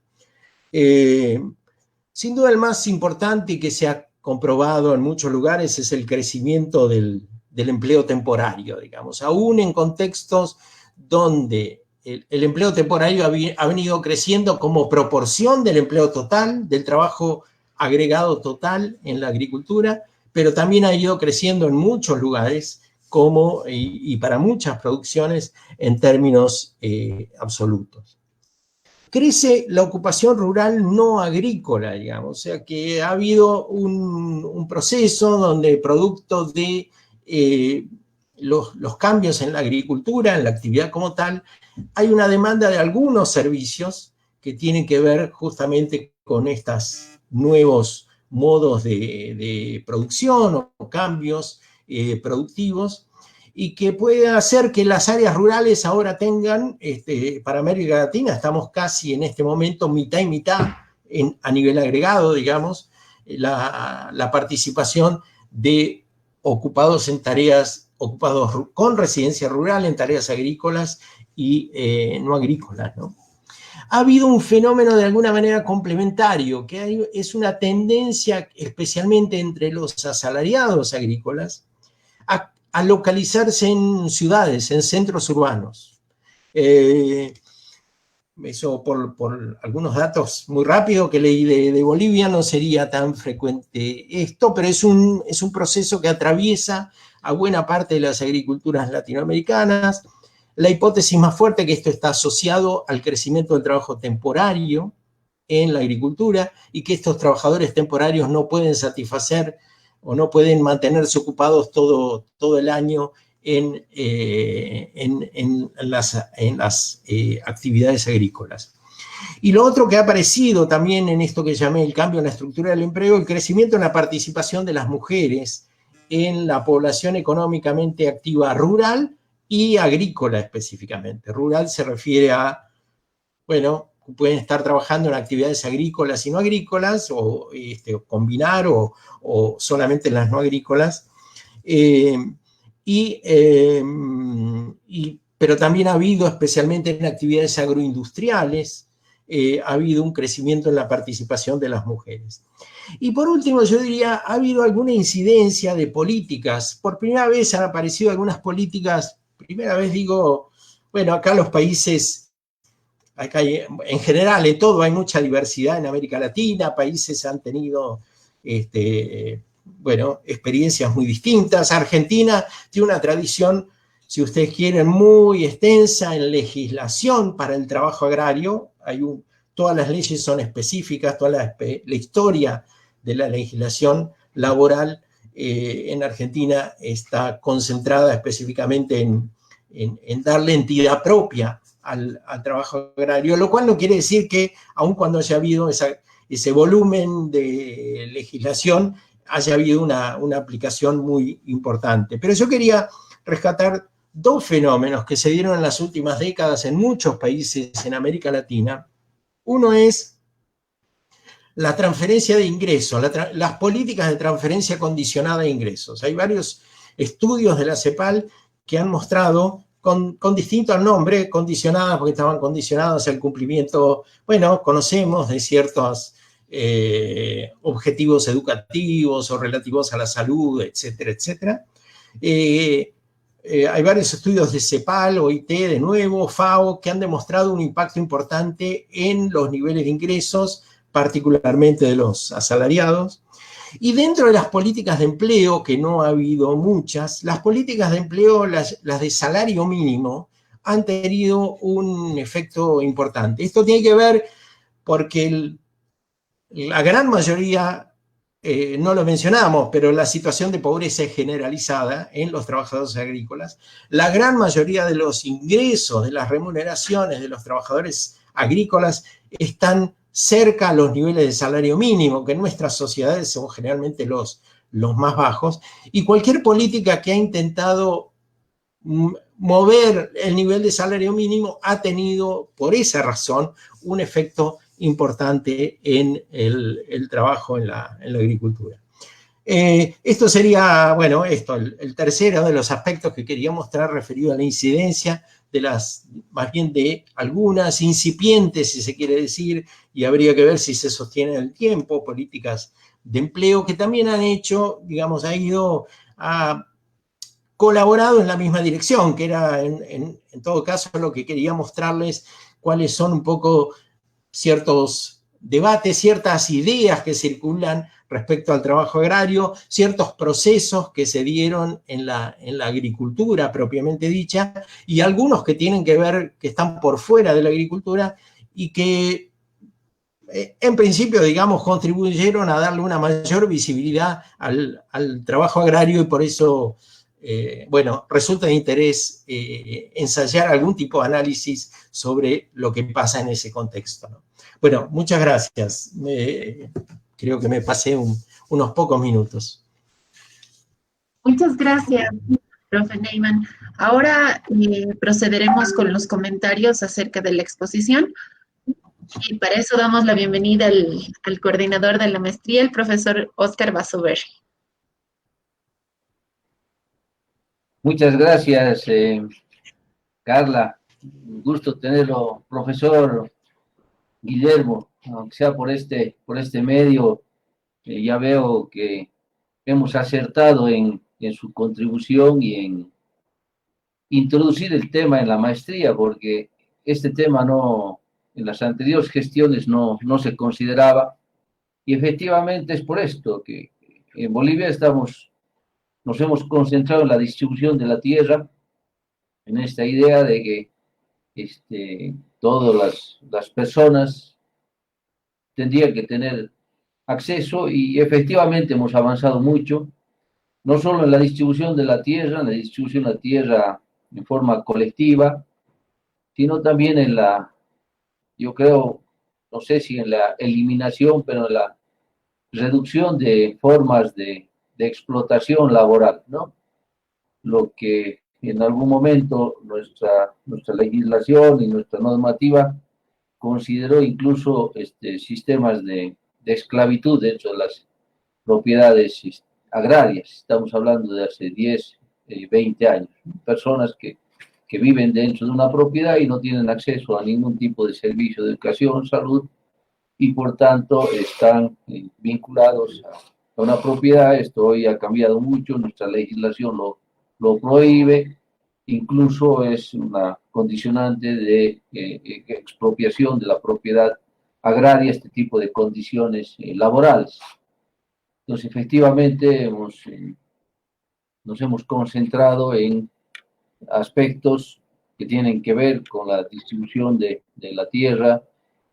Sin duda el más importante y que se ha comprobado en muchos lugares es el crecimiento del empleo temporario, digamos, aún en contextos donde el empleo temporario ha venido creciendo como proporción del empleo total, del trabajo agregado total en la agricultura, pero también ha ido creciendo en muchos lugares y para muchas producciones en términos absolutos. Crece la ocupación rural no agrícola, digamos, o sea que ha habido un proceso donde producto de los cambios en la agricultura, en la actividad como tal, hay una demanda de algunos servicios que tienen que ver justamente con estos nuevos modos de producción o cambios productivos, y que puede hacer que las áreas rurales ahora tengan, para América Latina, estamos casi en este momento mitad y mitad a nivel agregado, digamos, la participación de ocupados con residencia rural en tareas agrícolas y no agrícolas, ¿no? Ha habido un fenómeno de alguna manera complementario, que es una tendencia especialmente entre los asalariados agrícolas a localizarse en ciudades, en centros urbanos. Eso por algunos datos muy rápidos que leí de Bolivia, no sería tan frecuente esto, pero es un proceso que atraviesa a buena parte de las agriculturas latinoamericanas. La hipótesis más fuerte es que esto está asociado al crecimiento del trabajo temporario en la agricultura y que estos trabajadores temporarios no pueden satisfacer o no pueden mantenerse ocupados todo el año en las actividades agrícolas. Y lo otro que ha aparecido también en esto que llamé el cambio en la estructura del empleo, el crecimiento en la participación de las mujeres en la población económicamente activa rural y agrícola específicamente. Rural se refiere a, bueno, pueden estar trabajando en actividades agrícolas y no agrícolas, o combinar, o solamente en las no agrícolas. Pero también ha habido, especialmente en actividades agroindustriales, ha habido un crecimiento en la participación de las mujeres. Y por último, yo diría, ha habido alguna incidencia de políticas. Por primera vez han aparecido algunas políticas, primera vez digo, bueno, acá los países, acá en general, en todo hay mucha diversidad en América Latina, países han tenido, experiencias muy distintas. Argentina tiene una tradición, si ustedes quieren, muy extensa en legislación para el trabajo agrario. Todas las leyes son específicas, toda la historia de la legislación laboral en Argentina está concentrada específicamente en darle entidad propia al trabajo agrario, lo cual no quiere decir que, aun cuando haya habido ese volumen de legislación, haya habido una aplicación muy importante. Pero yo quería rescatar dos fenómenos que se dieron en las últimas décadas en muchos países en América Latina Uno es la transferencia de ingresos, las políticas de transferencia condicionada de ingresos. Hay varios estudios de la CEPAL que han mostrado, con distinto nombre, condicionadas, porque estaban condicionadas al cumplimiento, bueno, conocemos de ciertos objetivos educativos o relativos a la salud, etcétera, etcétera. Hay varios estudios de CEPAL, OIT, de nuevo, FAO, que han demostrado un impacto importante en los niveles de ingresos, particularmente de los asalariados. Y dentro de las políticas de empleo, que no ha habido muchas, las políticas de empleo, las de salario mínimo, han tenido un efecto importante. Esto tiene que ver porque la gran mayoría, no lo mencionamos, pero la situación de pobreza es generalizada en los trabajadores agrícolas. La gran mayoría de los ingresos, de las remuneraciones de los trabajadores agrícolas están cerca a los niveles de salario mínimo, que en nuestras sociedades son generalmente los más bajos, y cualquier política que ha intentado mover el nivel de salario mínimo ha tenido, por esa razón, un efecto importante en el trabajo en la agricultura. Esto sería, bueno, el tercero de los aspectos que quería mostrar referido a la incidencia de más bien de algunas incipientes, si se quiere decir, y habría que ver si se sostiene en el tiempo, políticas de empleo que también han hecho, digamos, ha colaborado en la misma dirección, que era en todo caso lo que quería mostrarles, cuáles son un poco ciertos debates, ciertas ideas que circulan respecto al trabajo agrario, ciertos procesos que se dieron en la agricultura propiamente dicha, y algunos que tienen que ver, que están por fuera de la agricultura y que en principio, digamos, contribuyeron a darle una mayor visibilidad al trabajo agrario, y por eso, bueno, resulta de interés ensayar algún tipo de análisis sobre lo que pasa en ese contexto, ¿no? Bueno, muchas gracias. Creo que me pasé unos pocos minutos. Muchas gracias, profe Neyman. Ahora procederemos con los comentarios acerca de la exposición. Y para eso damos la bienvenida al coordinador de la maestría, el profesor Oscar Basover. Muchas gracias, Carla. Un gusto tenerlo, profesor Guillermo, aunque sea por este medio. Ya veo que hemos acertado en su contribución y en introducir el tema en la maestría, porque este tema en las anteriores gestiones no se consideraba, y efectivamente es por esto que en Bolivia nos hemos concentrado en la distribución de la tierra, en esta idea de que todas las personas tendrían que tener acceso, y efectivamente hemos avanzado mucho, no solo en la distribución de la tierra, en forma colectiva, sino también yo creo, no sé si en la eliminación, pero en la reducción de formas de explotación laboral, ¿no? Lo que en algún momento nuestra legislación y nuestra normativa consideró incluso sistemas de esclavitud dentro de las propiedades agrarias. Estamos hablando de hace 10, 20 años. Personas que viven dentro de una propiedad y no tienen acceso a ningún tipo de servicio de educación, salud, y por tanto están vinculados a una propiedad. Esto hoy ha cambiado mucho, nuestra legislación lo prohíbe, incluso es una condicionante de expropiación de la propiedad agraria, este tipo de condiciones laborales. Entonces, efectivamente, nos hemos concentrado en aspectos que tienen que ver con la distribución de la tierra,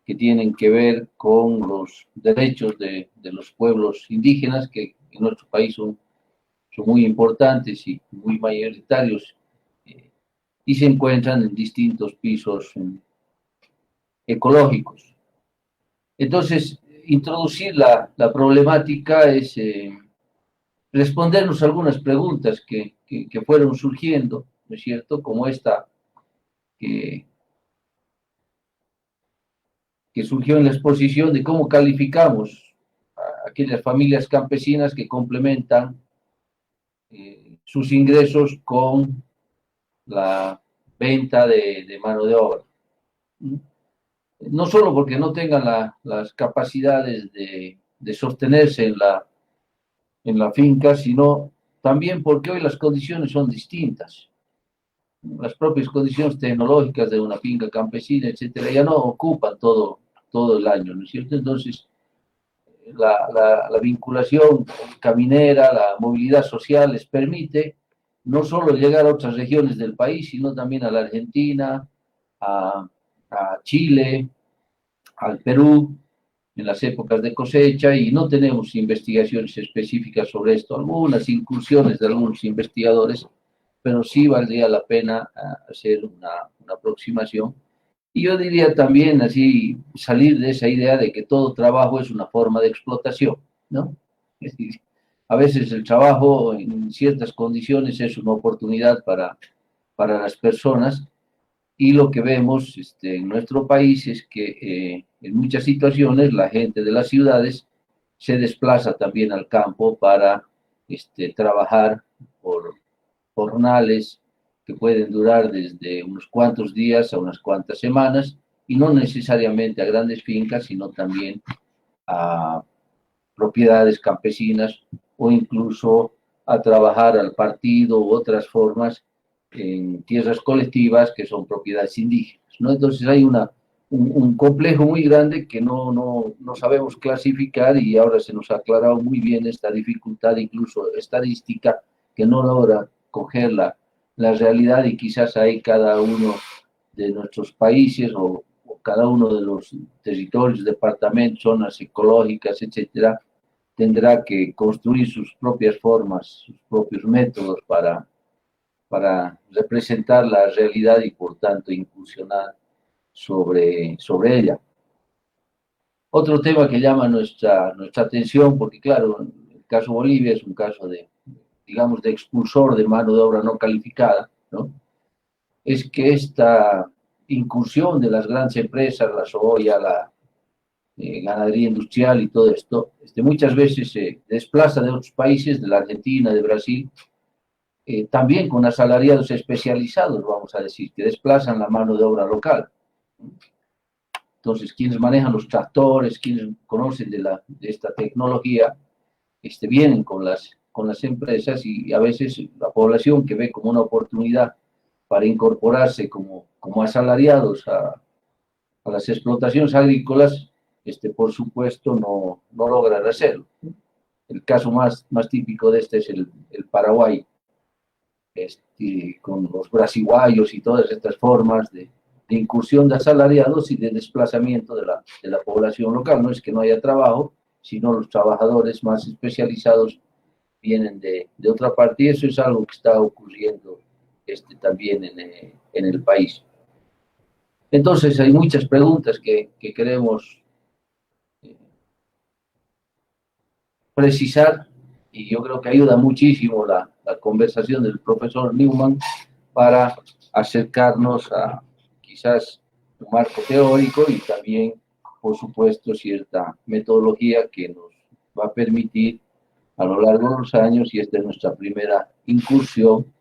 que tienen que ver con los derechos de los pueblos indígenas, que en nuestro país son muy importantes y muy mayoritarios, y se encuentran en distintos pisos ecológicos. Entonces, introducir la problemática es respondernos algunas preguntas que fueron surgiendo, ¿no es cierto? Como esta que que surgió en la exposición de cómo calificamos a aquellas familias campesinas que complementan sus ingresos con la venta de mano de obra. No solo porque no tengan las capacidades de sostenerse en la finca, sino también porque hoy las condiciones son distintas. Las propias condiciones tecnológicas de una finca campesina, etcétera, ya no ocupan todo el año, ¿no es cierto? Entonces, la vinculación caminera, la movilidad social les permite no solo llegar a otras regiones del país, sino también a la Argentina, a Chile, al Perú, en las épocas de cosecha, y no tenemos investigaciones específicas sobre esto, algunas incursiones de algunos investigadores, pero sí valdría la pena hacer una aproximación. Y yo diría también así, salir de esa idea de que todo trabajo es una forma de explotación, ¿no? Es decir, a veces el trabajo en ciertas condiciones es una oportunidad para las personas, y lo que vemos en nuestro país es que en muchas situaciones la gente de las ciudades se desplaza también al campo para trabajar por jornales que pueden durar desde unos cuantos días a unas cuantas semanas, y no necesariamente a grandes fincas, sino también a propiedades campesinas, o incluso a trabajar al partido u otras formas en tierras colectivas que son propiedades indígenas, ¿no? Entonces hay un complejo muy grande que no sabemos clasificar, y ahora se nos ha aclarado muy bien esta dificultad, incluso estadística, que no logra coger la realidad, y quizás ahí cada uno de nuestros países o cada uno de los territorios, departamentos, zonas ecológicas, etcétera, tendrá que construir sus propias formas, sus propios métodos para representar la realidad y por tanto incursionar sobre ella. Otro tema que llama nuestra atención, porque claro, el caso Bolivia es un caso digamos, de expulsor de mano de obra no calificada, ¿no? Es que esta incursión de las grandes empresas, la soya, la ganadería industrial y todo esto, muchas veces se desplaza de otros países, de la Argentina, de Brasil, también con asalariados especializados, vamos a decir, que desplazan la mano de obra local. Entonces, quienes manejan los tractores, quienes conocen de esta tecnología, vienen con las empresas, y a veces la población que ve como una oportunidad para incorporarse como asalariados a las explotaciones agrícolas, por supuesto no logran hacerlo. El caso más típico de es el Paraguay, con los brasiguayos y todas estas formas de incursión de asalariados y de desplazamiento de la población local. No es que no haya trabajo, sino los trabajadores más especializados vienen de otra parte, y eso es algo que está ocurriendo también en el país. Entonces hay muchas preguntas que queremos precisar, y yo creo que ayuda muchísimo la conversación del profesor Neumann para acercarnos a quizás un marco teórico, y también, por supuesto, cierta metodología que nos va a permitir a lo largo de los años, y esta es nuestra primera incursión,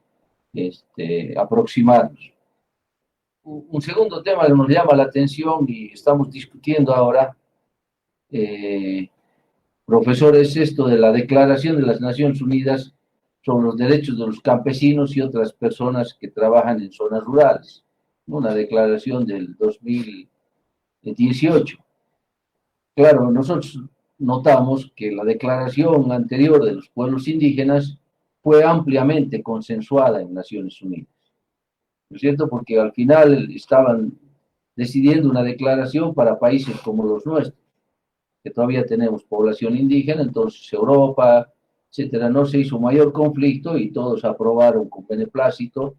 aproximarnos. Un segundo tema que nos llama la atención y estamos discutiendo ahora, profesor, es esto de la Declaración de las Naciones Unidas sobre los Derechos de los Campesinos y otras personas que trabajan en zonas rurales, una declaración del 2018. Claro, nosotros notamos que la declaración anterior de los pueblos indígenas fue ampliamente consensuada en Naciones Unidas, ¿no es cierto? Porque al final estaban decidiendo una declaración para países como los nuestros, que todavía tenemos población indígena. Entonces Europa, etcétera, no se hizo mayor conflicto y todos aprobaron con beneplácito,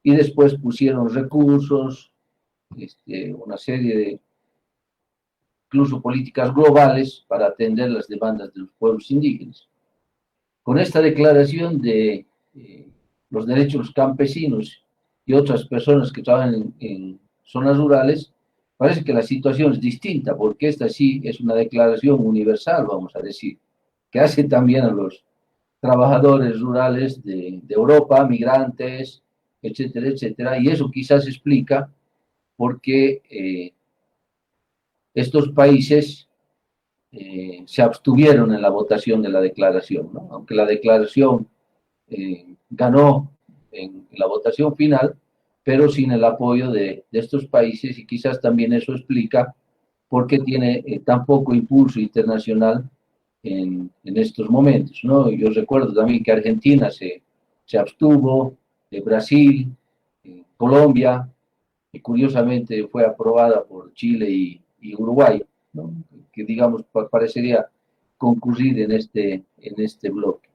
y después pusieron recursos, una serie de incluso políticas globales para atender las demandas de los pueblos indígenas. Con esta declaración de los derechos de los campesinos y otras personas que trabajan en zonas rurales, parece que la situación es distinta, porque esta sí es una declaración universal, vamos a decir, que hace también a los trabajadores rurales de Europa, migrantes, etcétera, etcétera, y eso quizás explica por qué estos países se abstuvieron en la votación de la declaración, ¿no? Aunque la declaración ganó en la votación final, pero sin el apoyo de estos países, y quizás también eso explica por qué tiene tan poco impulso internacional en estos momentos, ¿no? Yo recuerdo también que Argentina se abstuvo, Brasil, Colombia, y curiosamente fue aprobada por Chile y Uruguay, ¿no? Que digamos parecería concurrir en este bloque.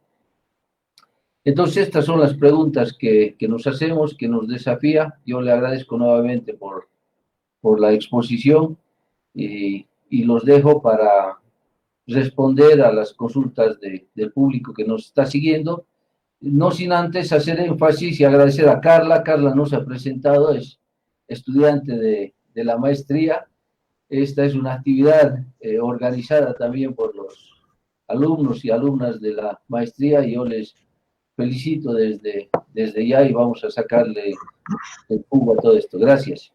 Entonces, estas son las preguntas que nos hacemos, que nos desafía. Yo le agradezco nuevamente por la exposición y los dejo para responder a las consultas del público que nos está siguiendo, no sin antes hacer énfasis y agradecer a Carla. Carla nos ha presentado, es estudiante de la maestría. Esta es una actividad organizada también por los alumnos y alumnas de la maestría, y yo les felicito desde ya, y vamos a sacarle el jugo a todo esto. Gracias.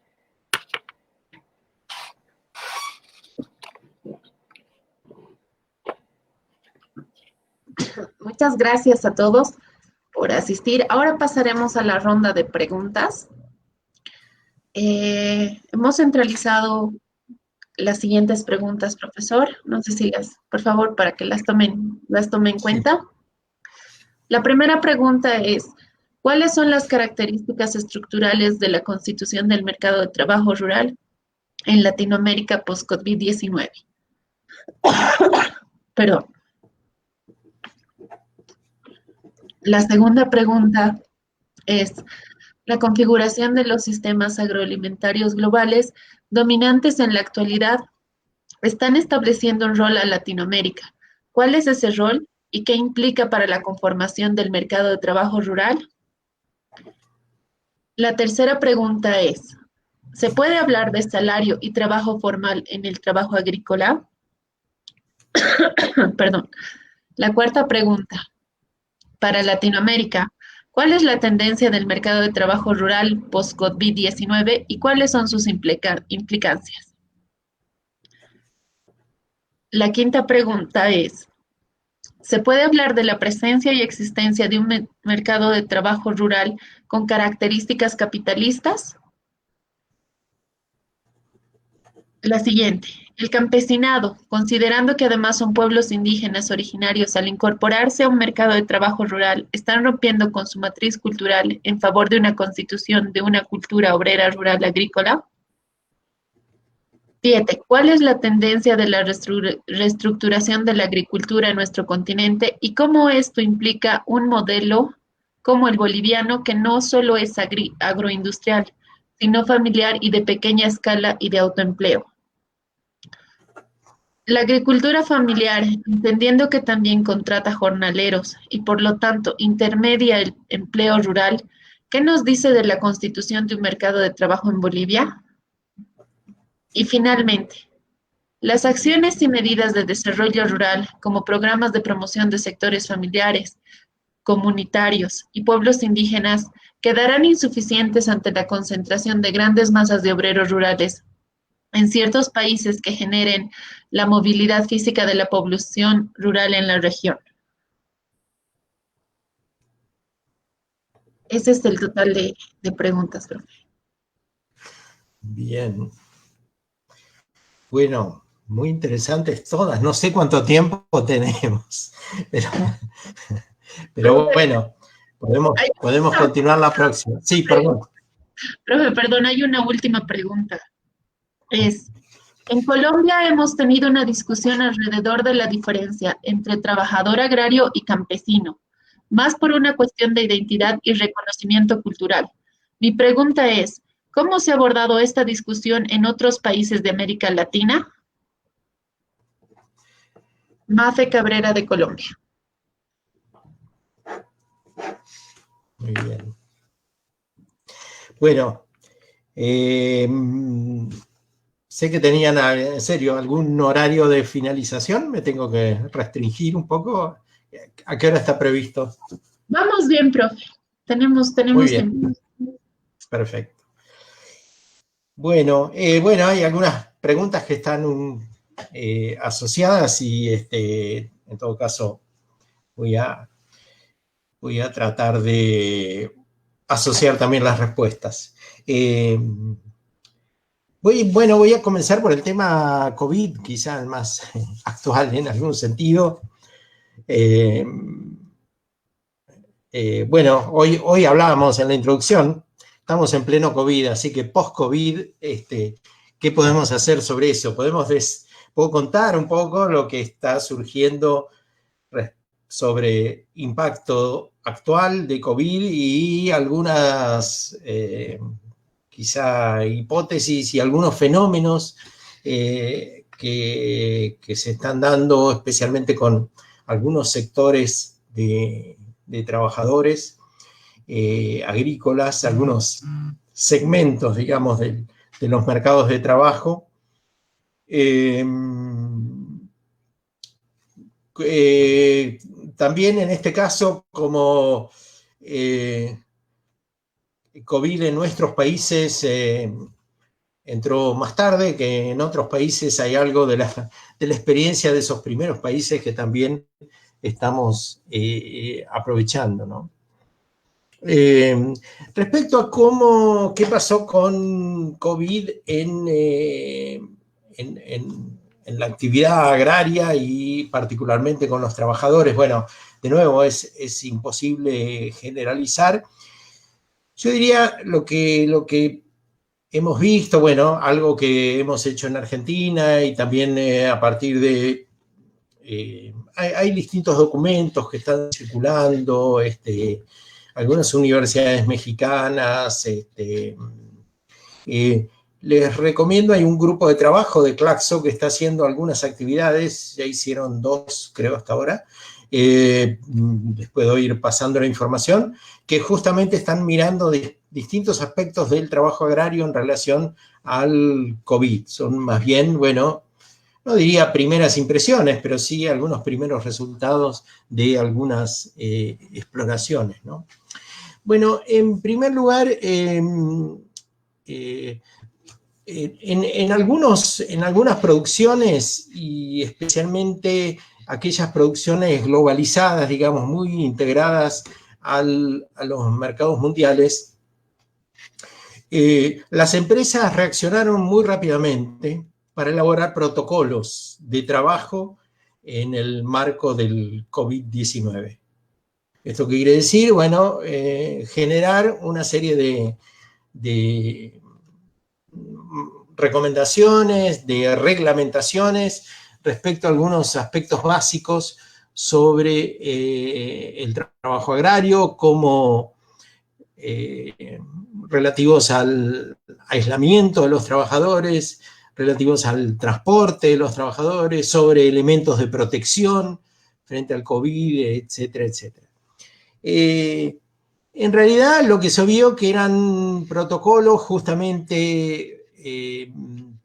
Muchas gracias a todos por asistir. Ahora pasaremos a la ronda de preguntas. Hemos centralizado las siguientes preguntas, profesor. No sé si por favor, para que las tome en cuenta. La primera pregunta es, ¿cuáles son las características estructurales de la constitución del mercado de trabajo rural en Latinoamérica post-COVID-19? Perdón. La segunda pregunta es, la configuración de los sistemas agroalimentarios globales dominantes en la actualidad están estableciendo un rol a Latinoamérica. ¿Cuál es ese rol y qué implica para la conformación del mercado de trabajo rural? La tercera pregunta es, ¿se puede hablar de salario y trabajo formal en el trabajo agrícola? Perdón. La cuarta pregunta, para Latinoamérica, ¿cuál es la tendencia del mercado de trabajo rural post-COVID-19 y cuáles son sus implicancias? La quinta pregunta es, ¿se puede hablar de la presencia y existencia de un mercado de trabajo rural con características capitalistas? La siguiente, el campesinado, considerando que además son pueblos indígenas originarios, al incorporarse a un mercado de trabajo rural, están rompiendo con su matriz cultural en favor de una constitución de una cultura obrera rural agrícola. 7. ¿Cuál es la tendencia de la reestructuración de la agricultura en nuestro continente y cómo esto implica un modelo como el boliviano que no solo es agroindustrial, sino familiar y de pequeña escala y de autoempleo? La agricultura familiar, entendiendo que también contrata jornaleros y por lo tanto intermedia el empleo rural, ¿qué nos dice de la constitución de un mercado de trabajo en Bolivia? Y finalmente, las acciones y medidas de desarrollo rural, como programas de promoción de sectores familiares, comunitarios y pueblos indígenas, quedarán insuficientes ante la concentración de grandes masas de obreros rurales en ciertos países que generen la movilidad física de la población rural en la región. Ese es el total de preguntas, profe. Bien. Bueno, muy interesantes todas. No sé cuánto tiempo tenemos, pero bueno, podemos continuar la próxima. Sí, perdón. Profe, perdón, hay una última pregunta. En Colombia hemos tenido una discusión alrededor de la diferencia entre trabajador agrario y campesino, más por una cuestión de identidad y reconocimiento cultural. Mi pregunta es, ¿cómo se ha abordado esta discusión en otros países de América Latina? Mafe Cabrera, de Colombia. Muy bien. Bueno, sé que tenían, en serio, algún horario de finalización. Me tengo que restringir un poco. ¿A qué hora está previsto? Vamos bien, profe. Tenemos Muy bien, tiempo. perfecto. Bueno, hay algunas preguntas que están asociadas y en todo caso voy a tratar de asociar también las respuestas. Voy a comenzar por el tema COVID, quizá el más actual en algún sentido. Hoy hablábamos en la introducción, estamos en pleno COVID, así que post-COVID, ¿qué podemos hacer sobre eso? Puedo contar un poco lo que está surgiendo sobre impacto actual de COVID y algunas quizá hipótesis y algunos fenómenos que se están dando, especialmente con algunos sectores de trabajadores agrícolas, algunos segmentos, digamos, de los mercados de trabajo. También en este caso, como COVID en nuestros países entró más tarde que en otros países, hay algo de la experiencia de esos primeros países que también estamos aprovechando, ¿no? Respecto a qué pasó con COVID en la actividad agraria y particularmente con los trabajadores, bueno, de nuevo es imposible generalizar. Yo diría lo que hemos visto, bueno, algo que hemos hecho en Argentina y también a partir de... hay distintos documentos que están circulando, algunas universidades mexicanas, les recomiendo, hay un grupo de trabajo de Claxo que está haciendo algunas actividades, ya hicieron 2, creo, hasta ahora, les puedo ir pasando la información, que justamente están mirando distintos aspectos del trabajo agrario en relación al COVID. Son más bien, bueno, no diría primeras impresiones, pero sí algunos primeros resultados de algunas exploraciones, ¿no? Bueno, en primer lugar, en algunas producciones, y especialmente aquellas producciones globalizadas, digamos, muy integradas a los mercados mundiales, las empresas reaccionaron muy rápidamente para elaborar protocolos de trabajo en el marco del COVID-19. ¿Esto qué quiere decir? Bueno, generar una serie de recomendaciones, de reglamentaciones respecto a algunos aspectos básicos sobre el trabajo agrario, como relativos al aislamiento de los trabajadores, relativos al transporte de los trabajadores, sobre elementos de protección frente al COVID, etcétera, etcétera. En realidad lo que se vio que eran protocolos justamente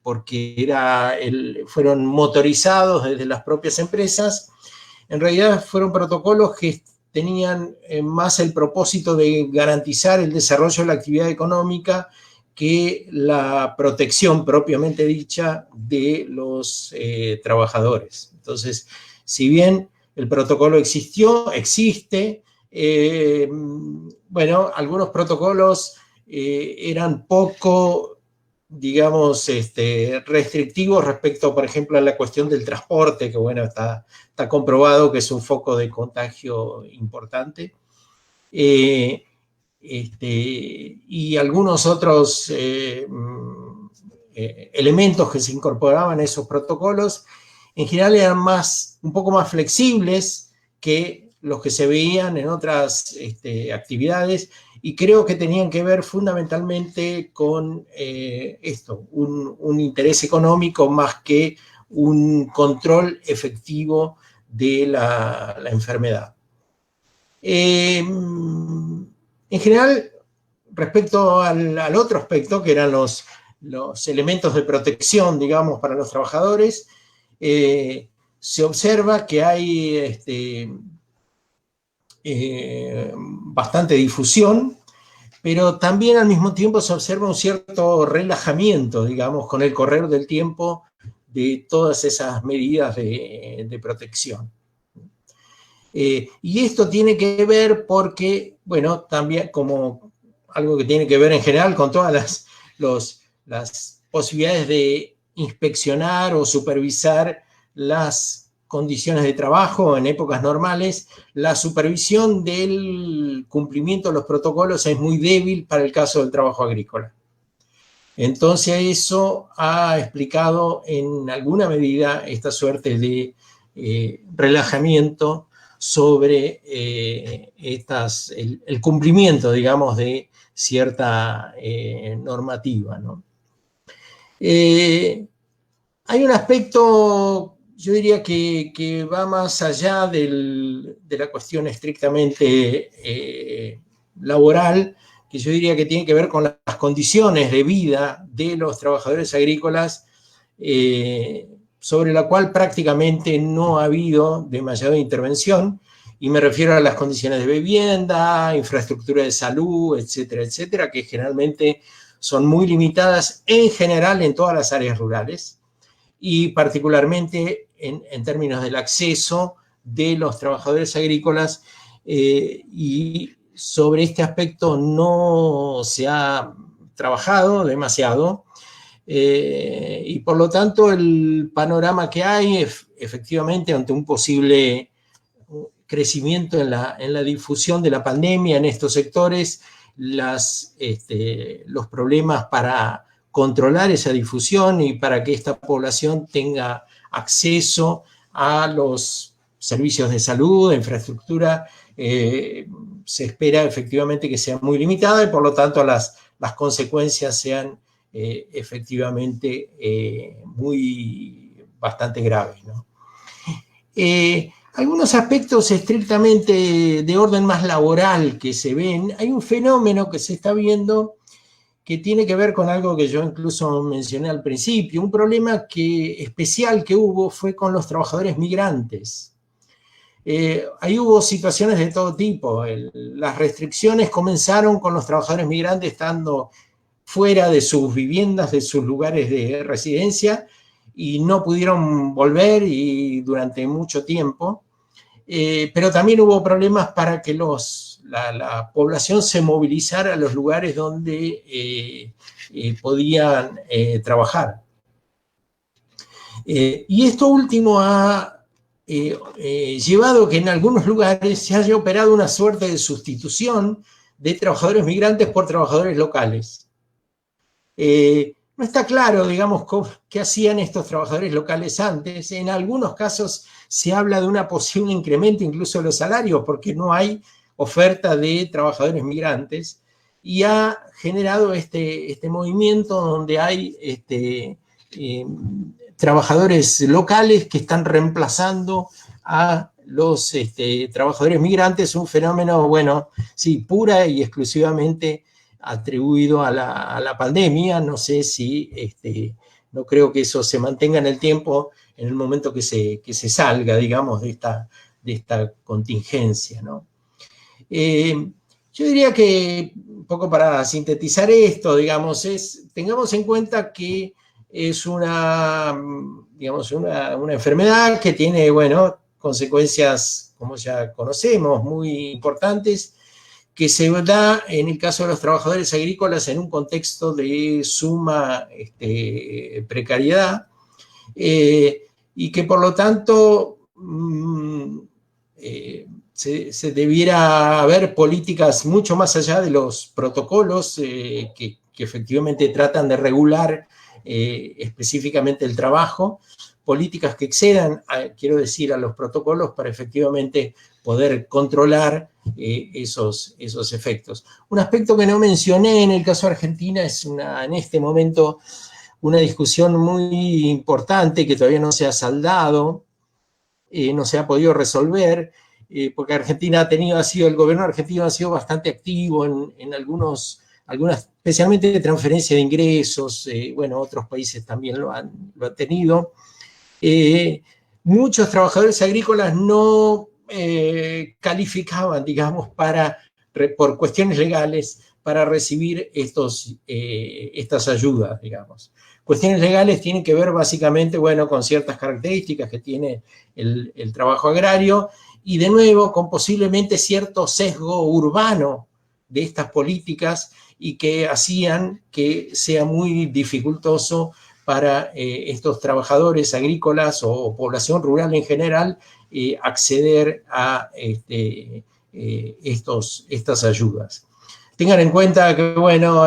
porque fueron motorizados desde las propias empresas. En realidad fueron protocolos que tenían más el propósito de garantizar el desarrollo de la actividad económica que la protección propiamente dicha de los trabajadores. Entonces, si bien el protocolo existe, bueno, algunos protocolos eran poco, digamos, restrictivos respecto, por ejemplo, a la cuestión del transporte, que bueno, está comprobado que es un foco de contagio importante. Y algunos otros elementos que se incorporaban a esos protocolos, en general eran un poco más flexibles que los que se veían en otras actividades, y creo que tenían que ver fundamentalmente con un interés económico más que un control efectivo de la enfermedad. En general, respecto al otro aspecto, que eran los elementos de protección, digamos, para los trabajadores, se observa que hay bastante difusión, pero también al mismo tiempo se observa un cierto relajamiento, digamos, con el correr del tiempo de todas esas medidas de protección. Y esto tiene que ver porque, bueno, también como algo que tiene que ver en general con todas las posibilidades de inspeccionar o supervisar las condiciones de trabajo en épocas normales, la supervisión del cumplimiento de los protocolos es muy débil para el caso del trabajo agrícola. Entonces eso ha explicado en alguna medida esta suerte de relajamiento sobre el cumplimiento, digamos, de cierta normativa, ¿no? Hay un aspecto, yo diría que va más allá de la cuestión estrictamente laboral, que yo diría que tiene que ver con las condiciones de vida de los trabajadores agrícolas, sobre la cual prácticamente no ha habido demasiada intervención, y me refiero a las condiciones de vivienda, infraestructura de salud, etcétera, etcétera, que generalmente son muy limitadas en general en todas las áreas rurales, y particularmente en términos del acceso de los trabajadores agrícolas, y sobre este aspecto no se ha trabajado demasiado, y por lo tanto el panorama que hay efectivamente ante un posible crecimiento en la difusión de la pandemia en estos sectores, los problemas para controlar esa difusión y para que esta población tenga acceso a los servicios de salud, de infraestructura, se espera efectivamente que sea muy limitada y por lo tanto las consecuencias sean efectivamente bastante graves, ¿no? Algunos aspectos estrictamente de orden más laboral que se ven, hay un fenómeno que se está viendo que tiene que ver con algo que yo incluso mencioné al principio, un problema especial que hubo fue con los trabajadores migrantes. Ahí hubo situaciones de todo tipo. Las restricciones comenzaron con los trabajadores migrantes estando fuera de sus viviendas, de sus lugares de residencia, y no pudieron volver y durante mucho tiempo. Pero también hubo problemas para que la población se movilizara a los lugares donde podían trabajar. Y esto último ha llevado que en algunos lugares se haya operado una suerte de sustitución de trabajadores migrantes por trabajadores locales. No está claro, digamos, qué hacían estos trabajadores locales antes. En algunos casos se habla de un posible incremento incluso de los salarios porque no hay oferta de trabajadores migrantes, y ha generado este movimiento donde hay trabajadores locales que están reemplazando a los trabajadores migrantes, un fenómeno, bueno, sí, pura y exclusivamente atribuido a la pandemia. No sé si, no creo que eso se mantenga en el tiempo en el momento que se salga, digamos, de esta contingencia, ¿no? Yo diría que, un poco para sintetizar esto, digamos, tengamos en cuenta que es una enfermedad que tiene, bueno, consecuencias, como ya conocemos, muy importantes, que se da en el caso de los trabajadores agrícolas en un contexto de suma precariedad, y que por lo tanto se debiera haber políticas mucho más allá de los protocolos que efectivamente tratan de regular específicamente el trabajo, políticas que excedan, quiero decir, a los protocolos para efectivamente poder controlar esos efectos. Un aspecto que no mencioné en el caso de Argentina es en este momento una discusión muy importante que todavía no se ha saldado, no se ha podido resolver, porque el gobierno argentino ha sido bastante activo en algunos especialmente de transferencia de ingresos, bueno, otros países también lo han tenido. Muchos trabajadores agrícolas no calificaban, digamos, por cuestiones legales, para recibir estas ayudas, digamos. Cuestiones legales tienen que ver básicamente, bueno, con ciertas características que tiene el trabajo agrario y, de nuevo, con posiblemente cierto sesgo urbano de estas políticas y que hacían que sea muy dificultoso para estos trabajadores agrícolas o población rural en general acceder a estas ayudas. Tengan en cuenta que, bueno,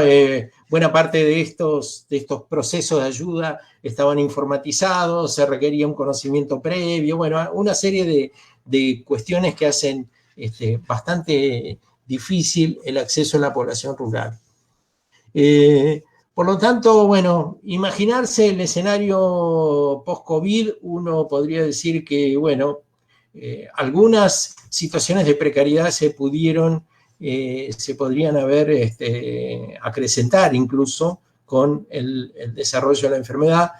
buena parte de estos procesos de ayuda estaban informatizados, se requería un conocimiento previo, bueno, una serie de cuestiones que hacen bastante difícil el acceso a la población rural. Por lo tanto, bueno, imaginarse el escenario post-COVID, uno podría decir que, bueno, algunas situaciones de precariedad se podrían acrecentar incluso con el desarrollo de la enfermedad.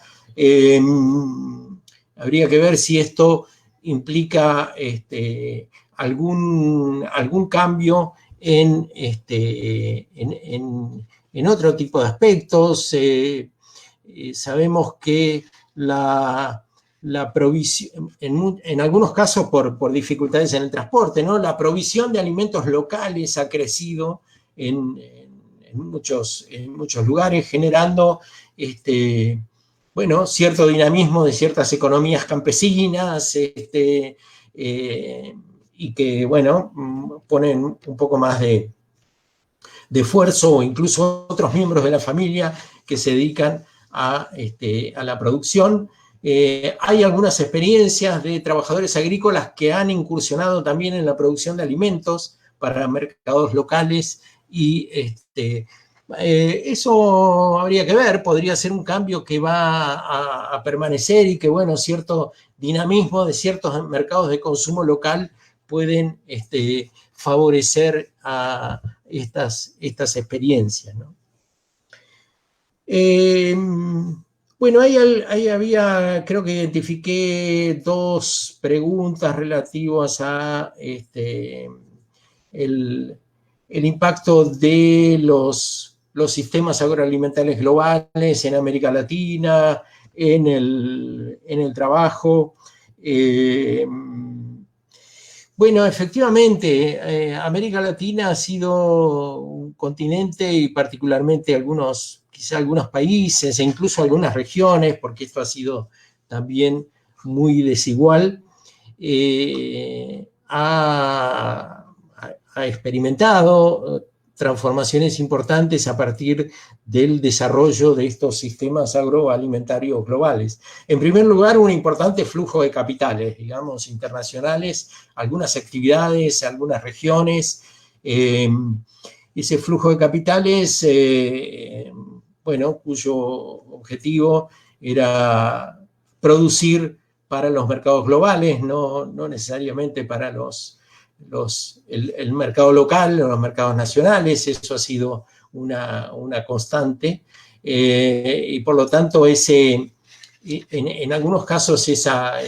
Habría que ver si esto implica algún cambio en otro tipo de aspectos. Sabemos que la provisión, en algunos casos por dificultades en el transporte, ¿no? La provisión de alimentos locales ha crecido en muchos lugares, generando bueno, cierto dinamismo de ciertas economías campesinas y que, bueno, ponen un poco más de esfuerzo, o incluso otros miembros de la familia que se dedican a la producción. Hay algunas experiencias de trabajadores agrícolas que han incursionado también en la producción de alimentos para mercados locales y eso habría que ver, podría ser un cambio que va a permanecer y que, bueno, cierto dinamismo de ciertos mercados de consumo local pueden favorecer a estas experiencias, ¿no? Bueno, ahí había, creo que identifiqué dos preguntas relativas a el impacto de los sistemas agroalimentarios globales en América Latina, en el trabajo. Bueno, efectivamente, América Latina ha sido un continente y particularmente quizá algunos países e incluso algunas regiones, porque esto ha sido también muy desigual, ha experimentado transformaciones importantes a partir del desarrollo de estos sistemas agroalimentarios globales. En primer lugar, un importante flujo de capitales, digamos, internacionales, algunas actividades, algunas regiones. Ese flujo de capitales, bueno, cuyo objetivo era producir para los mercados globales, no necesariamente para el mercado local o los mercados nacionales. Eso ha sido una constante, y por lo tanto en algunos casos esas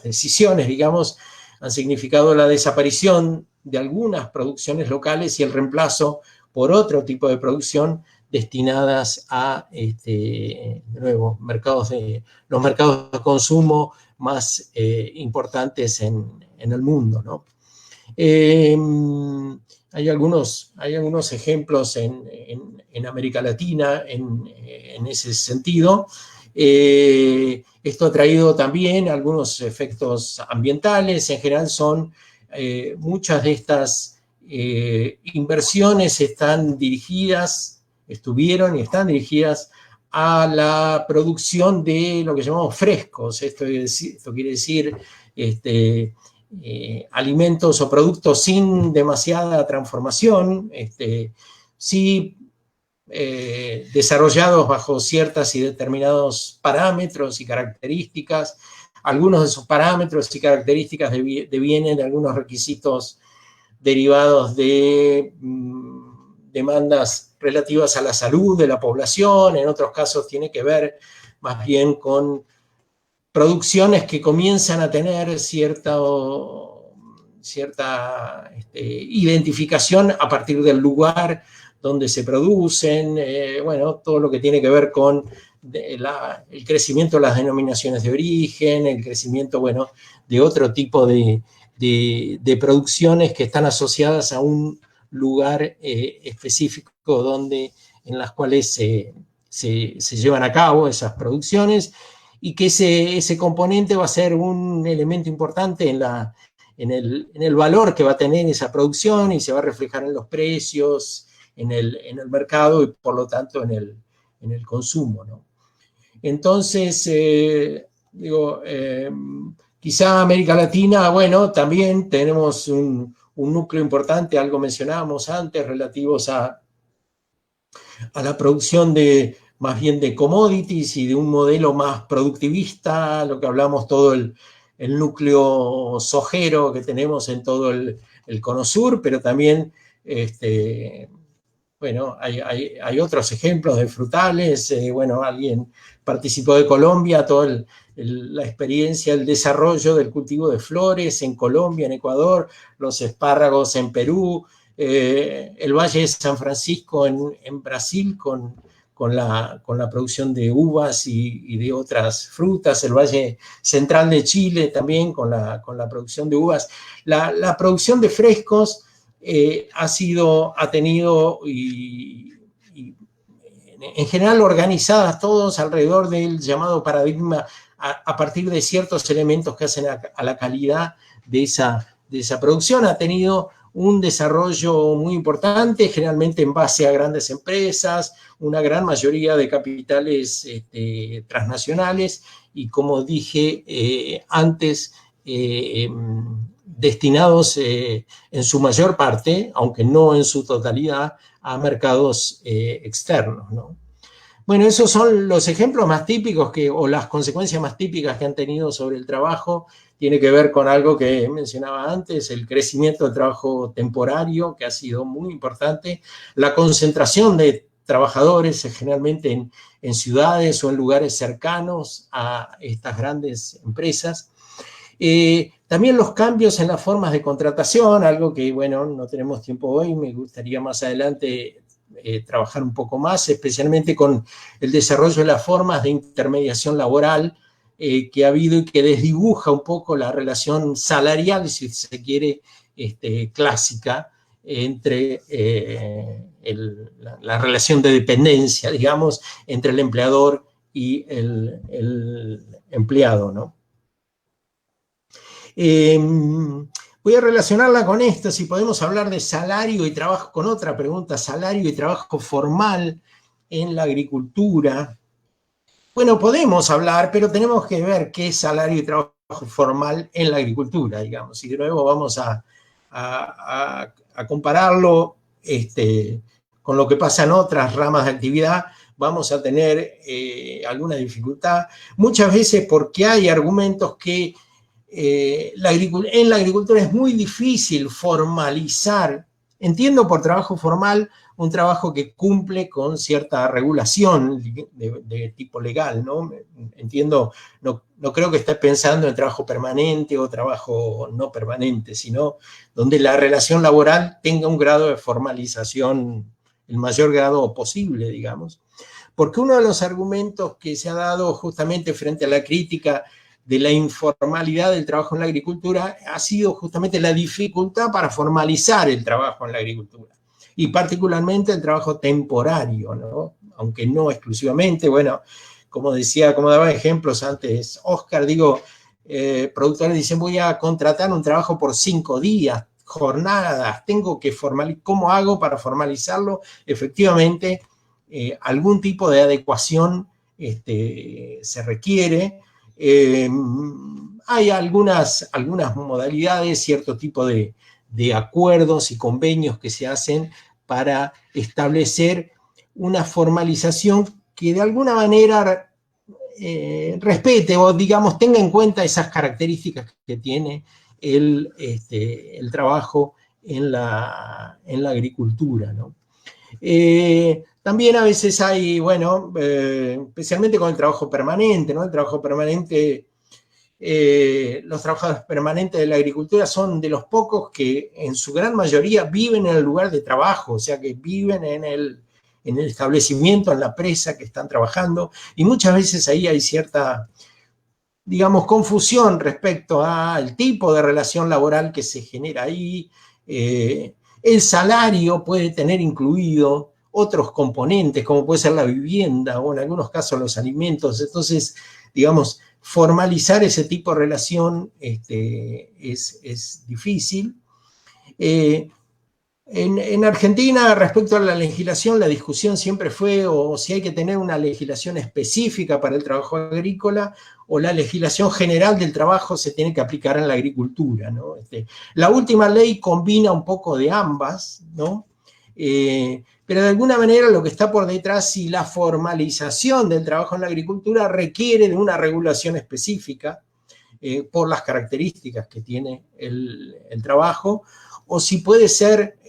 decisiones, digamos, han significado la desaparición de algunas producciones locales y el reemplazo por otro tipo de producción destinadas a de nuevo, los mercados de consumo más importantes en el mundo, ¿no? Hay algunos ejemplos en América Latina en ese sentido. Esto ha traído también algunos efectos ambientales. En general muchas de estas inversiones están dirigidas a la producción de lo que llamamos frescos. Esto quiere decir alimentos o productos sin demasiada transformación, sí desarrollados bajo ciertas y determinados parámetros y características. Algunos de esos parámetros y características devienen de algunos requisitos derivados de demandas relativas a la salud de la población, en otros casos tiene que ver más bien con producciones que comienzan a tener cierta identificación a partir del lugar donde se producen, bueno, todo lo que tiene que ver con el crecimiento de las denominaciones de origen, el crecimiento, bueno, de otro tipo de producciones que están asociadas a un lugar específico en las cuales se llevan a cabo esas producciones, y que ese componente va a ser un elemento importante en el valor que va a tener esa producción y se va a reflejar en los precios, en el mercado y por lo tanto en el consumo, ¿no? Entonces, quizá América Latina, bueno, también tenemos un núcleo importante, algo mencionábamos antes, relativos a la producción más bien de commodities y de un modelo más productivista, lo que hablamos todo el núcleo sojero que tenemos en todo el Cono Sur, pero también, bueno, hay otros ejemplos de frutales, bueno, alguien participó de Colombia, toda la experiencia, el desarrollo del cultivo de flores en Colombia, en Ecuador, los espárragos en Perú, el Valle de San Francisco en Brasil con la producción de uvas y de otras frutas, el Valle Central de Chile también con la producción de uvas. La producción de frescos ha tenido en general organizadas todos alrededor del llamado paradigma a partir de ciertos elementos que hacen a la calidad de esa producción. Ha tenido un desarrollo muy importante, generalmente en base a grandes empresas, una gran mayoría de capitales transnacionales y, como dije antes, destinados en su mayor parte, aunque no en su totalidad, a mercados externos, ¿no? Bueno, esos son los ejemplos más típicos o las consecuencias más típicas que han tenido sobre el trabajo. Tiene que ver con algo que mencionaba antes, el crecimiento del trabajo temporario, que ha sido muy importante, la concentración de trabajadores generalmente en ciudades o en lugares cercanos a estas grandes empresas. También los cambios en las formas de contratación, algo que, bueno, no tenemos tiempo hoy, me gustaría más adelante trabajar un poco más, especialmente con el desarrollo de las formas de intermediación laboral que ha habido y que desdibuja un poco la relación salarial, si se quiere, clásica, entre la relación de dependencia, digamos, entre el empleador y el empleado, ¿no? Voy a relacionarla con esto, si podemos hablar de salario y trabajo, con otra pregunta, salario y trabajo formal en la agricultura. Bueno, podemos hablar, pero tenemos que ver qué es salario y trabajo formal en la agricultura, digamos, y de nuevo vamos a compararlo con lo que pasa en otras ramas de actividad. Vamos a tener alguna dificultad, muchas veces porque hay argumentos que en la agricultura es muy difícil formalizar. Entiendo por trabajo formal un trabajo que cumple con cierta regulación de tipo legal, ¿no? Entiendo, no creo que estés pensando en trabajo permanente o trabajo no permanente, sino donde la relación laboral tenga un grado de formalización, el mayor grado posible, digamos. Porque uno de los argumentos que se ha dado justamente frente a la crítica de la informalidad del trabajo en la agricultura ha sido justamente la dificultad para formalizar el trabajo en la agricultura y particularmente el trabajo temporario, ¿no? Aunque no exclusivamente. Bueno, como decía, como daba ejemplos antes Oscar, productores dicen voy a contratar un trabajo por 5 días, jornadas, tengo que formalizar, ¿cómo hago para formalizarlo? Efectivamente, algún tipo de adecuación se requiere. Hay algunas modalidades, cierto tipo de acuerdos y convenios que se hacen para establecer una formalización que de alguna manera respete o, digamos, tenga en cuenta esas características que tiene el trabajo en la agricultura, ¿no? También a veces hay, bueno, especialmente con el trabajo permanente, ¿no? El trabajo permanente, los trabajadores permanentes de la agricultura son de los pocos que en su gran mayoría viven en el lugar de trabajo, o sea que viven en el establecimiento, en la presa que están trabajando, y muchas veces ahí hay cierta, digamos, confusión respecto al tipo de relación laboral que se genera ahí. El salario puede tener incluido otros componentes, como puede ser la vivienda o en algunos casos los alimentos. Entonces, digamos, formalizar ese tipo de relación es difícil. En Argentina, respecto a la legislación, la discusión siempre fue o si hay que tener una legislación específica para el trabajo agrícola o la legislación general del trabajo se tiene que aplicar en la agricultura, ¿no? La última ley combina un poco de ambas, ¿no? Pero de alguna manera lo que está por detrás, si la formalización del trabajo en la agricultura requiere de una regulación específica por las características que tiene el trabajo, o si puede ser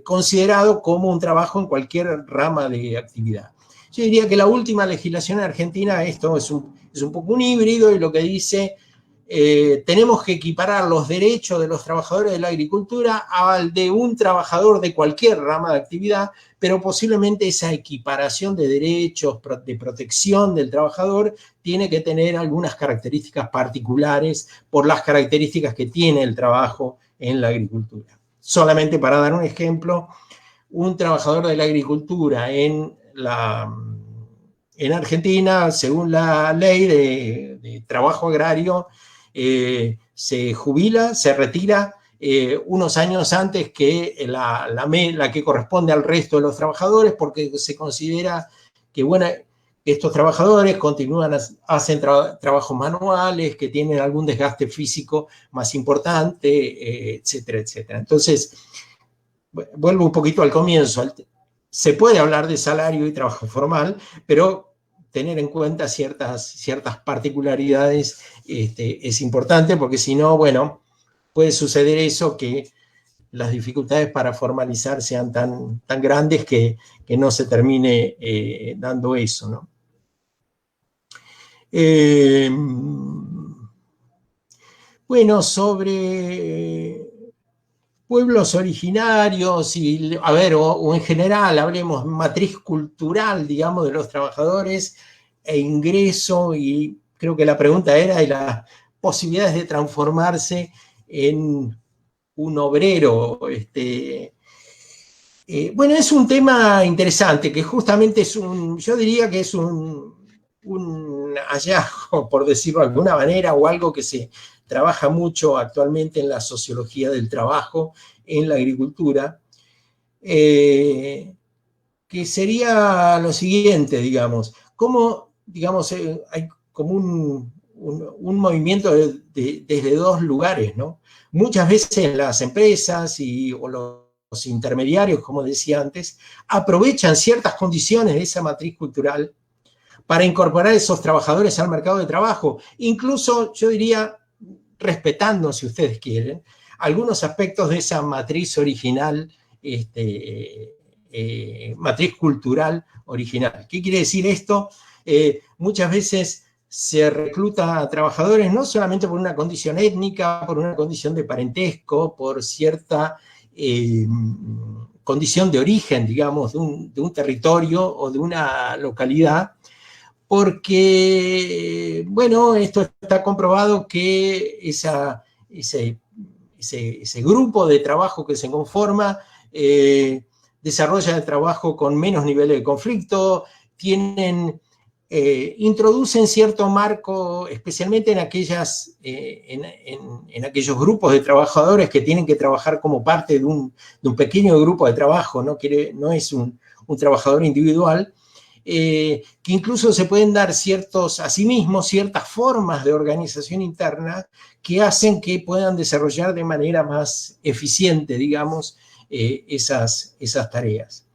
considerado como un trabajo en cualquier rama de actividad. Yo diría que la última legislación en Argentina, esto es un poco un híbrido, y lo que dice, tenemos que equiparar los derechos de los trabajadores de la agricultura al de un trabajador de cualquier rama de actividad, pero posiblemente esa equiparación de derechos, de protección del trabajador, tiene que tener algunas características particulares por las características que tiene el trabajo en la agricultura. Solamente para dar un ejemplo, un trabajador de la agricultura en Argentina, según la ley de trabajo agrario, se jubila, se retira unos años antes que la que corresponde al resto de los trabajadores, porque se considera que, bueno, estos trabajadores continúan, hacen trabajos manuales, que tienen algún desgaste físico más importante, etcétera, etcétera. Entonces, vuelvo un poquito al comienzo. Se puede hablar de salario y trabajo formal, pero tener en cuenta ciertas particularidades es importante, porque si no, bueno, puede suceder eso, que las dificultades para formalizar sean tan grandes que no se termine dando eso, ¿no? Bueno, sobre pueblos originarios y, a ver, o en general, hablemos matriz cultural, digamos, de los trabajadores e ingreso, y creo que la pregunta era de las posibilidades de transformarse en un obrero. Bueno, es un tema interesante, que justamente yo diría que es un hallazgo, por decirlo de alguna manera, o algo que se trabaja mucho actualmente en la sociología del trabajo, en la agricultura, que sería lo siguiente, digamos, cómo, digamos, hay como un movimiento desde dos lugares, ¿no? Muchas veces las empresas o los intermediarios, como decía antes, aprovechan ciertas condiciones de esa matriz cultural para incorporar esos trabajadores al mercado de trabajo, incluso, yo diría, respetando, si ustedes quieren, algunos aspectos de esa matriz original, matriz cultural original. ¿Qué quiere decir esto? Muchas veces se recluta a trabajadores no solamente por una condición étnica, por una condición de parentesco, por cierta condición de origen, digamos, de un territorio o de una localidad, porque, bueno, esto está comprobado que ese grupo de trabajo que se conforma desarrolla el trabajo con menos niveles de conflicto, introducen cierto marco, especialmente en aquellos grupos de trabajadores que tienen que trabajar como parte de un pequeño grupo de trabajo, no es un trabajador individual, que incluso se pueden dar asimismo ciertas formas de organización interna que hacen que puedan desarrollar de manera más eficiente, digamos, esas tareas.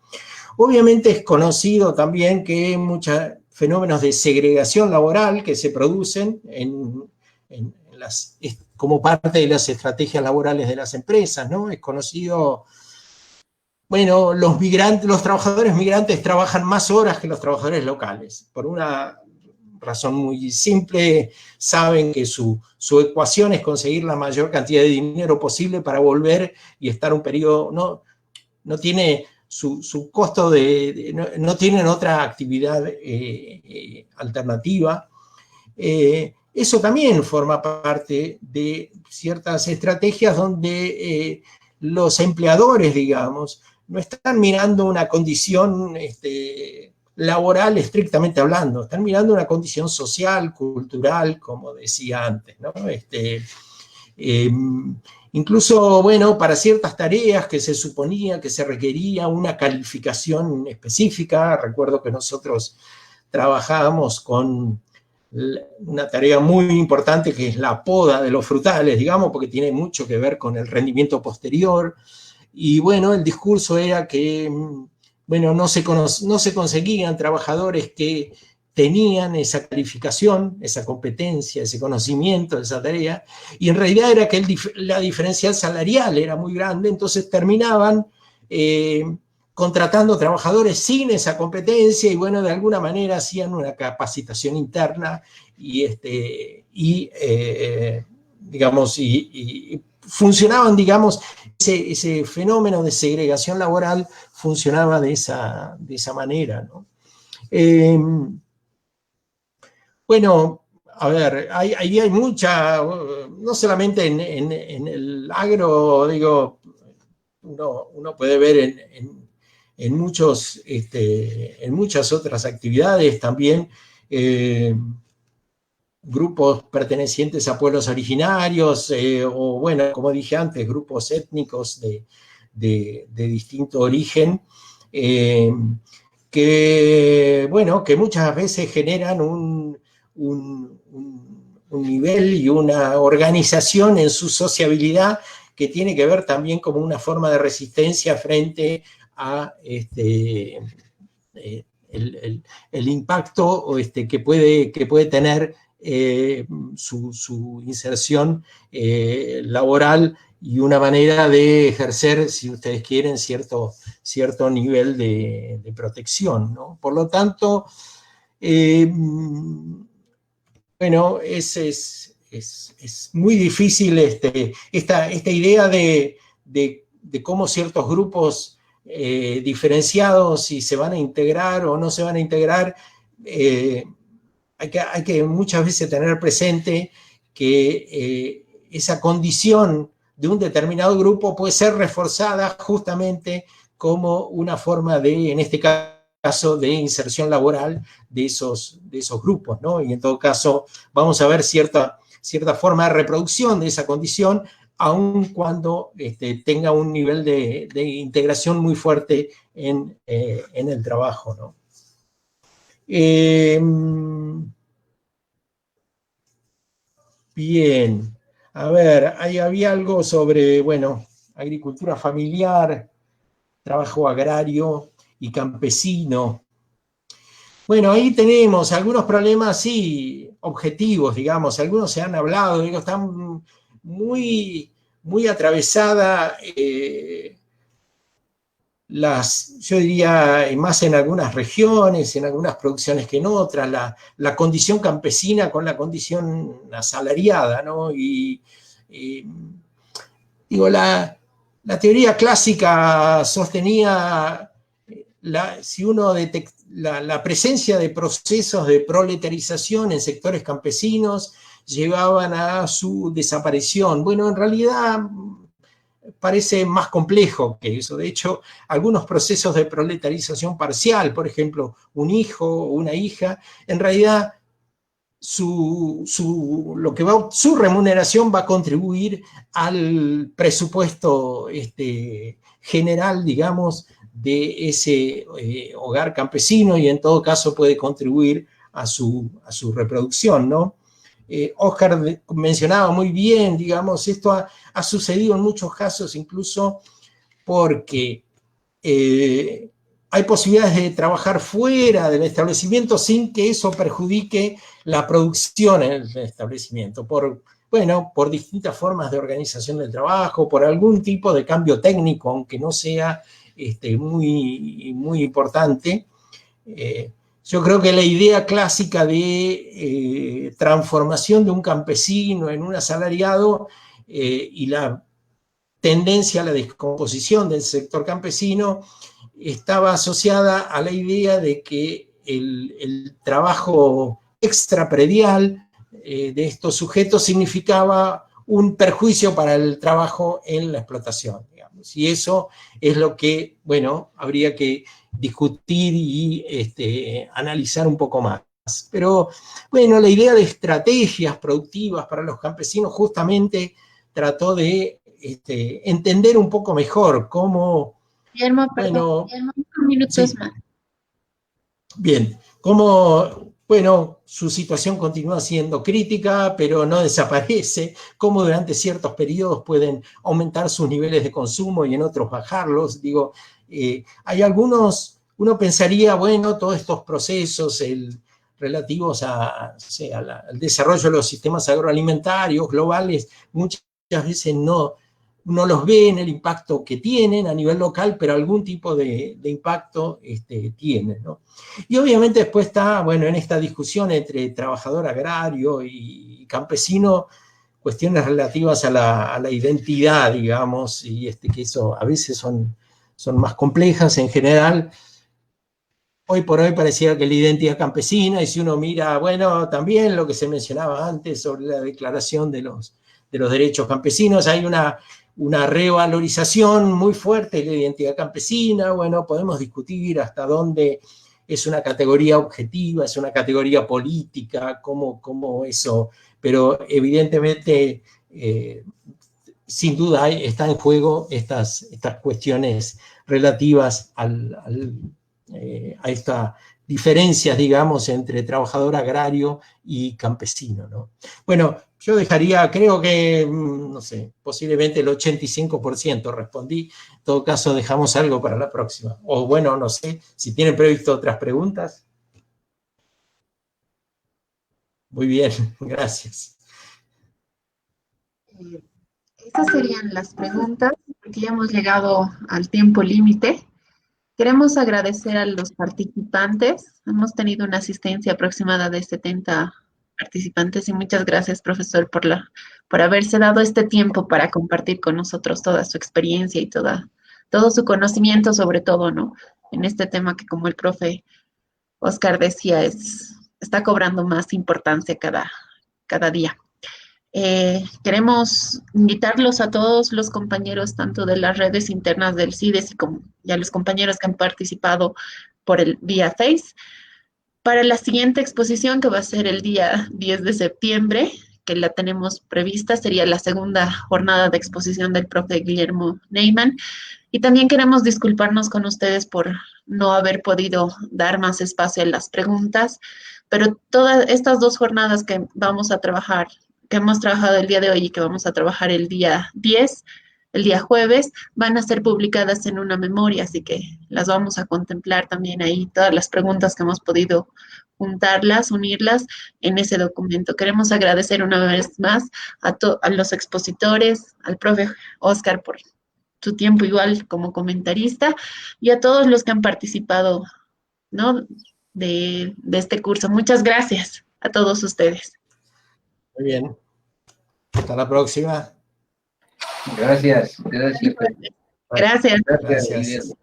Obviamente es conocido también que muchos fenómenos de segregación laboral que se producen como parte de las estrategias laborales de las empresas, ¿no? Es conocido bueno, los trabajadores migrantes trabajan más horas que los trabajadores locales, por una razón muy simple. Saben que su ecuación es conseguir la mayor cantidad de dinero posible para volver y estar un periodo, no tiene su costo no tienen otra actividad alternativa. Eso también forma parte de ciertas estrategias donde los empleadores, digamos, no están mirando una condición laboral estrictamente hablando, están mirando una condición social, cultural, como decía antes, ¿no? Incluso, bueno, para ciertas tareas que se suponía que se requería una calificación específica. Recuerdo que nosotros trabajábamos con una tarea muy importante que es la poda de los frutales, digamos, porque tiene mucho que ver con el rendimiento posterior. Y bueno, el discurso era que, bueno, no se conseguían trabajadores que tenían esa calificación, esa competencia, ese conocimiento de esa tarea, y en realidad era que la diferencia salarial era muy grande, entonces terminaban contratando trabajadores sin esa competencia y, bueno, de alguna manera hacían una capacitación interna digamos, y funcionaban, digamos, ese fenómeno de segregación laboral funcionaba de esa manera, ¿no? Bueno, a ver, ahí hay mucha, no solamente en el agro, digo, uno puede ver en muchas otras actividades también, grupos pertenecientes a pueblos originarios, o bueno, como dije antes, grupos étnicos de distinto origen, que, bueno, que muchas veces generan un nivel y una organización en su sociabilidad que tiene que ver también como una forma de resistencia frente a el impacto que puede tener su inserción laboral y una manera de ejercer, si ustedes quieren, cierto nivel de protección, ¿no? Por lo tanto, bueno, es muy difícil esta idea de cómo ciertos grupos diferenciados, si se van a integrar o no se van a integrar. Hay que muchas veces tener presente que esa condición de un determinado grupo puede ser reforzada justamente como una forma de, en este caso, de inserción laboral de esos grupos, ¿no? Y en todo caso vamos a ver cierta forma de reproducción de esa condición, aun cuando tenga un nivel de integración muy fuerte en el trabajo, ¿no? Bien, a ver, ahí había algo sobre, bueno, agricultura familiar, trabajo agrario y campesino. Bueno, ahí tenemos algunos problemas, sí, objetivos, digamos, algunos se han hablado, digo, están muy, muy atravesada yo diría, más en algunas regiones, en algunas producciones que en otras, la condición campesina con la condición asalariada, ¿no? Y digo, la teoría clásica sostenía la presencia de procesos de proletarización en sectores campesinos llevaban a su desaparición. Bueno, en realidad parece más complejo que eso. De hecho, algunos procesos de proletarización parcial, por ejemplo, un hijo o una hija, en realidad su remuneración va a contribuir al presupuesto general, digamos, de ese hogar campesino, y en todo caso puede contribuir a su reproducción, ¿no? Oscar mencionaba muy bien, digamos, esto ha sucedido en muchos casos, incluso porque hay posibilidades de trabajar fuera del establecimiento sin que eso perjudique la producción en el establecimiento, por distintas formas de organización del trabajo, por algún tipo de cambio técnico, aunque no sea muy importante. Yo creo que la idea clásica de transformación de un campesino en un asalariado y la tendencia a la descomposición del sector campesino estaba asociada a la idea de que el trabajo extrapredial de estos sujetos significaba un perjuicio para el trabajo en la explotación, digamos. Y eso es lo que, bueno, habría que discutir y analizar un poco más. Pero, bueno, la idea de estrategias productivas para los campesinos justamente trató de entender un poco mejor cómo, Guillermo, perdón, bueno, Guillermo, 5 minutos sí, más. bien, cómo, bueno, su situación continúa siendo crítica, pero no desaparece, cómo durante ciertos periodos pueden aumentar sus niveles de consumo y en otros bajarlos. Digo, hay algunos, uno pensaría, bueno, todos estos procesos relativos al desarrollo de los sistemas agroalimentarios globales, muchas veces no los ve en el impacto que tienen a nivel local, pero algún tipo de impacto tienen, ¿no? Y obviamente después está, bueno, en esta discusión entre trabajador agrario y campesino, cuestiones relativas a la identidad, digamos, y que eso a veces son más complejas en general. Hoy por hoy pareciera que la identidad campesina, y si uno mira, bueno, también lo que se mencionaba antes sobre la declaración de los derechos campesinos, hay una revalorización muy fuerte de la identidad campesina. Bueno, podemos discutir hasta dónde es una categoría objetiva, es una categoría política, cómo eso, pero evidentemente, sin duda, está en juego estas cuestiones relativas a estas diferencias, digamos, entre trabajador agrario y campesino, ¿no? Bueno, yo dejaría, creo que, no sé, posiblemente el 85% respondí. En todo caso, dejamos algo para la próxima. O bueno, no sé, si tienen previsto otras preguntas. Muy bien, gracias. Esas serían las preguntas, porque ya hemos llegado al tiempo límite. Queremos agradecer a los participantes. Hemos tenido una asistencia aproximada de 70 participantes y muchas gracias, profesor, por haberse dado este tiempo para compartir con nosotros toda su experiencia y todo su conocimiento, sobre todo, ¿no? En este tema que, como el profe Oscar decía, está cobrando más importancia cada día. Queremos invitarlos a todos los compañeros, tanto de las redes internas del CIDES y a los compañeros que han participado por el vía Face, para la siguiente exposición, que va a ser el día 10 de septiembre, que la tenemos prevista, sería la segunda jornada de exposición del profe Guillermo Neyman. Y también queremos disculparnos con ustedes por no haber podido dar más espacio a las preguntas, pero todas estas 2 jornadas que vamos a trabajar, que hemos trabajado el día de hoy y que vamos a trabajar el día 10, el día jueves, van a ser publicadas en una memoria, así que las vamos a contemplar también ahí, todas las preguntas que hemos podido juntarlas, unirlas en ese documento. Queremos agradecer una vez más a los expositores, al profe Oscar por su tiempo igual como comentarista y a todos los que han participado, ¿no?, de este curso. Muchas gracias a todos ustedes. Muy bien. Hasta la próxima. Gracias, gracias. Gracias. Gracias.